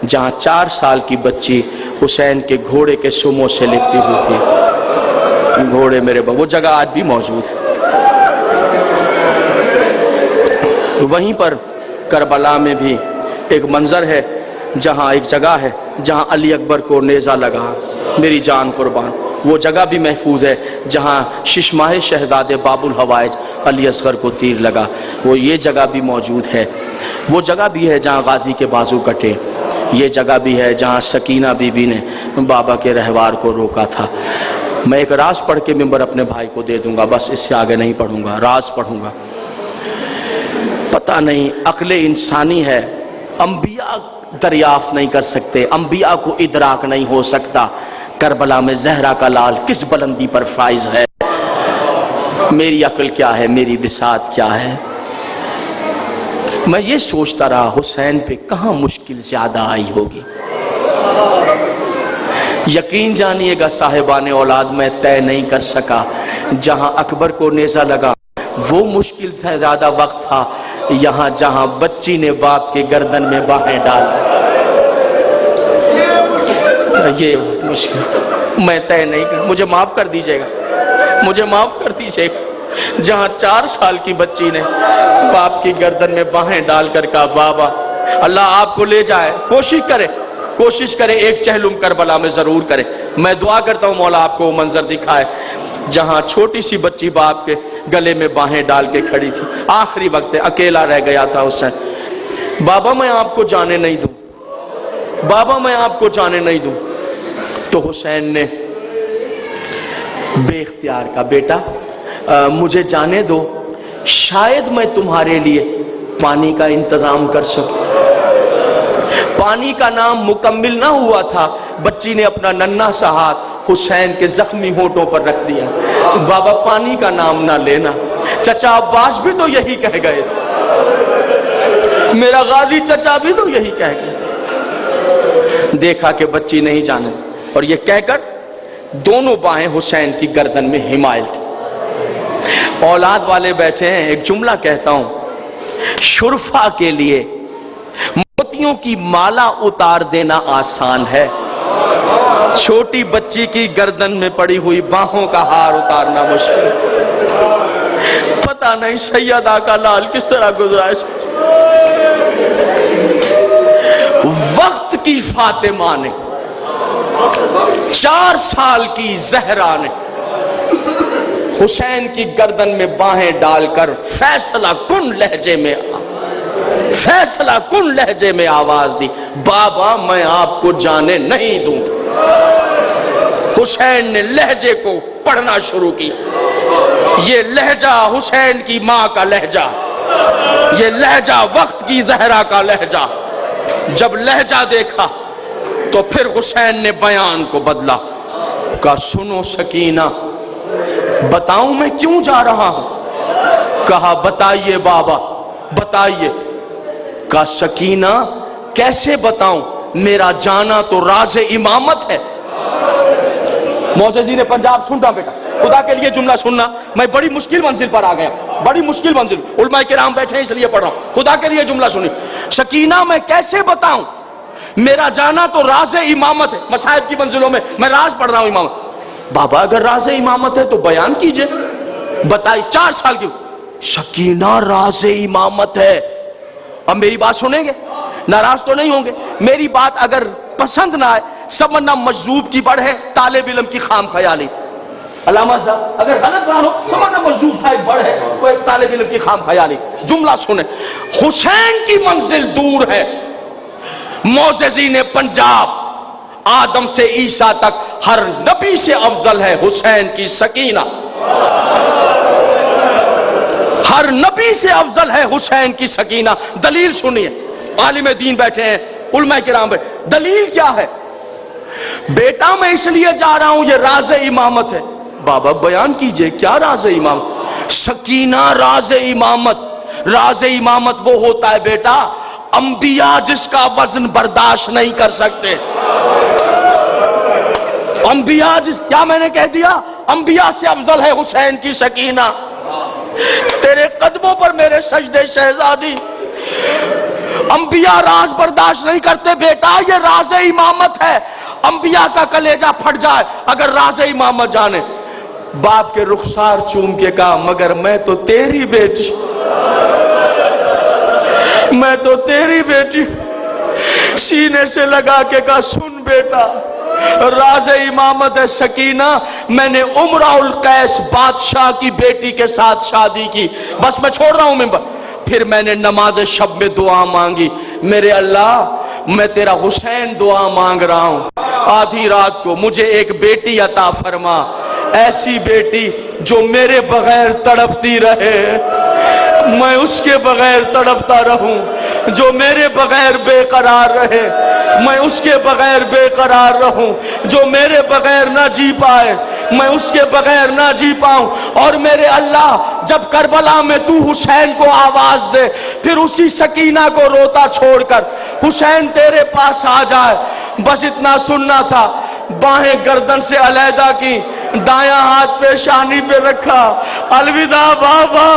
جہاں 4 سال کی بچی حسین کے گھوڑے کے سموں سے لپٹی ہوئی تھی. گھوڑے میرے وہ جگہ آج بھی موجود ہے. وہیں پر کربلا میں بھی ایک منظر ہے جہاں ایک جگہ ہے جہاں علی اکبر کو نیزہ لگا, میری جان قربان. وہ جگہ بھی محفوظ ہے جہاں ششماہ شہزادے باب الحوائج علی اصغر کو تیر لگا, وہ یہ جگہ بھی موجود ہے. وہ جگہ بھی ہے جہاں غازی کے بازو کٹے. یہ جگہ بھی ہے جہاں سکینہ بی بی نے بابا کے رہوار کو روکا تھا. میں ایک راز پڑھ کے ممبر اپنے بھائی کو دے دوں گا, بس اس سے آگے نہیں پڑھوں گا, راز پڑھوں گا. پتہ نہیں عقل انسانی ہے, انبیاء دریافت نہیں کر سکتے, انبیاء کو ادراک نہیں ہو سکتا کربلا میں زہرا کا لال کس بلندی پر فائز ہے. میری عقل کیا ہے, میری بساط کیا ہے. میں یہ سوچتا رہا حسین پہ کہاں مشکل زیادہ آئی ہوگی. یقین جانیے گا صاحبان اولاد میں طے نہیں کر سکا جہاں اکبر کو نیزہ لگا وہ مشکل سے زیادہ وقت تھا یہاں جہاں بچی نے باپ کے گردن میں باہیں ڈال. یہ مشکل میں طے نہیں کر, مجھے معاف کر دیجئے گا, مجھے معاف کر دیجئے گا. جہاں 4 سال کی بچی نے باپ کی گردن میں باہیں ڈال کر کہا بابا اللہ آپ کو لے جائے, کوشش کرے ایک چہلم کربلا میں ضرور کرے. میں دعا کرتا ہوں مولا آپ کو وہ منظر دکھائے جہاں چھوٹی سی بچی باپ کے گلے میں باہیں ڈال کے کھڑی تھی. آخری وقت ہے, اکیلا رہ گیا تھا حسین. بابا میں آپ کو جانے نہیں دوں, بابا میں آپ کو جانے نہیں دوں. تو حسین نے بے اختیار کا بیٹا مجھے جانے دو, شاید میں تمہارے لیے پانی کا انتظام کر سکوں. پانی کا نام مکمل نہ ہوا تھا, بچی نے اپنا ننھا سا ہاتھ حسین کے زخمی ہونٹوں پر رکھ دیا. بابا پانی کا نام نہ لینا, چچا عباس بھی تو یہی کہہ گئے تھے, میرا غازی چچا بھی تو یہی کہہ گئے. دیکھا کہ بچی نہیں جانے, اور یہ کہہ کر دونوں باہیں حسین کی گردن میں حمایت. اولاد والے بیٹھے ہیں, ایک جملہ کہتا ہوں, شرفا کے لیے موتیوں کی مالا اتار دینا آسان ہے, چھوٹی بچی کی گردن میں پڑی ہوئی باہوں کا ہار اتارنا مشکل. پتہ نہیں سیدہ کا لال کس طرح گزرا. وقت کی فاطمہ نے, 4 سال کی زہرا نے حسین کی گردن میں باہیں ڈال کر فیصلہ کن لہجے میں آواز دی, بابا میں آپ کو جانے نہیں دوں. حسین نے لہجے کو پڑھنا شروع کی. یہ لہجہ حسین کی ماں کا لہجہ, یہ لہجہ وقت کی زہرا کا لہجہ. جب لہجہ دیکھا تو پھر حسین نے بیان کو بدلا, کہا سنو سکینہ, بتاؤں میں کیوں جا رہا ہوں. کہا بتائیے بابا بتائیے. کہا سکینہ کیسے بتاؤں, میرا جانا تو راز امامت ہے. معززین پنجاب سننا بیٹا, خدا کے لیے جملہ سننا, میں بڑی مشکل منزل پر آ گیا, بڑی مشکل منزل. علماء کرام بیٹھے ہیں اس لیے پڑھ رہا ہوں, خدا کے لیے جملہ سنی. سکینہ میں کیسے بتاؤں, میرا جانا تو راز امامت ہے. مصائب کی منزلوں میں میں راز پڑھ رہا ہوں امامت. بابا اگر راز امامت ہے تو بیان کیجئے, بتائی. 4 سال کی سکینہ راز امامت ہے. اب میری بات سنیں گے, ناراض تو نہیں ہوں گے. میری بات اگر پسند نہ آئے, سمجھنا مجذوب کی بڑھ ہے, طالب علم کی خام خیالی. علامہ صاحب اگر غلط بات ہو سمجھنا مجذوب تھا, ایک بڑھ ہے, وہ ایک طالب علم کی خام خیالی. جملہ سنیں, حسین کی منزل دور ہے. معززین پنجاب, آدم سے عیسیٰ تک ہر نبی سے افضل ہے حسین کی سکینہ. ہر نبی سے افضل ہے حسین کی سکینہ. دلیل سنیے, عالم دین بیٹھے ہیں, علماء کرام بیٹھے, دلیل کیا ہے. بیٹا میں اس لیے جا رہا ہوں یہ راز امامت ہے. بابا بیان کیجئے کیا راز امامت. سکینہ راز امامت, راز امامت وہ ہوتا ہے بیٹا انبیاء جس کا وزن برداشت نہیں کر سکتے. انبیاء کیا میں نے کہہ دیا؟ انبیاء سے افضل ہے حسین کی سکینہ. تیرے قدموں پر میرے سجدے شہزادی. انبیاء راز برداشت نہیں کرتے بیٹا، یہ راز امامت ہے. انبیاء کا کلیجہ پھٹ جائے اگر راز امامت جانے. باپ کے رخسار چوم کے کہا مگر میں تو تیری بیٹی، میں تو تیری بیٹی. سینے سے لگا کے کہا سن بیٹا، راز امامت ہے سکینہ، میں نے امرا القیس بادشاہ کی بیٹی کے ساتھ شادی کی، بس میں چھوڑ رہا ہوں ممبر. پھر میں نے نماز شب میں دعا مانگی، میرے اللہ میں تیرا حسین دعا مانگ رہا ہوں، آدھی رات کو مجھے ایک بیٹی عطا فرما، ایسی بیٹی جو میرے بغیر تڑپتی رہے، میں اس کے بغیر تڑپتا رہوں، جو میرے بغیر بے قرار رہے، میں اس کے بغیر بے قرار رہوں، جو میرے بغیر نہ جی پائے میں اس کے بغیر نہ جی پاؤں. اور میرے اللہ جب کربلا میں تو حسین کو آواز دے، پھر اسی سکینہ کو روتا چھوڑ کر حسین تیرے پاس آ جائے. بس اتنا سننا تھا. باہیں گردن سے علیحدہ کی، دایاں ہاتھ پیشانی پہ رکھا، الوداع بابا،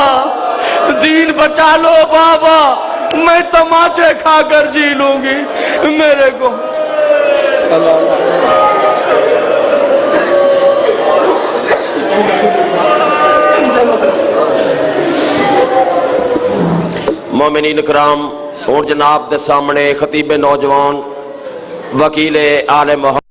دین بچا لو بابا، میں تماچے کھا کر جی لوں گی میرے کو. مومنین اکرام، اور جناب دے سامنے خطیب نوجوان وکیل آل محمد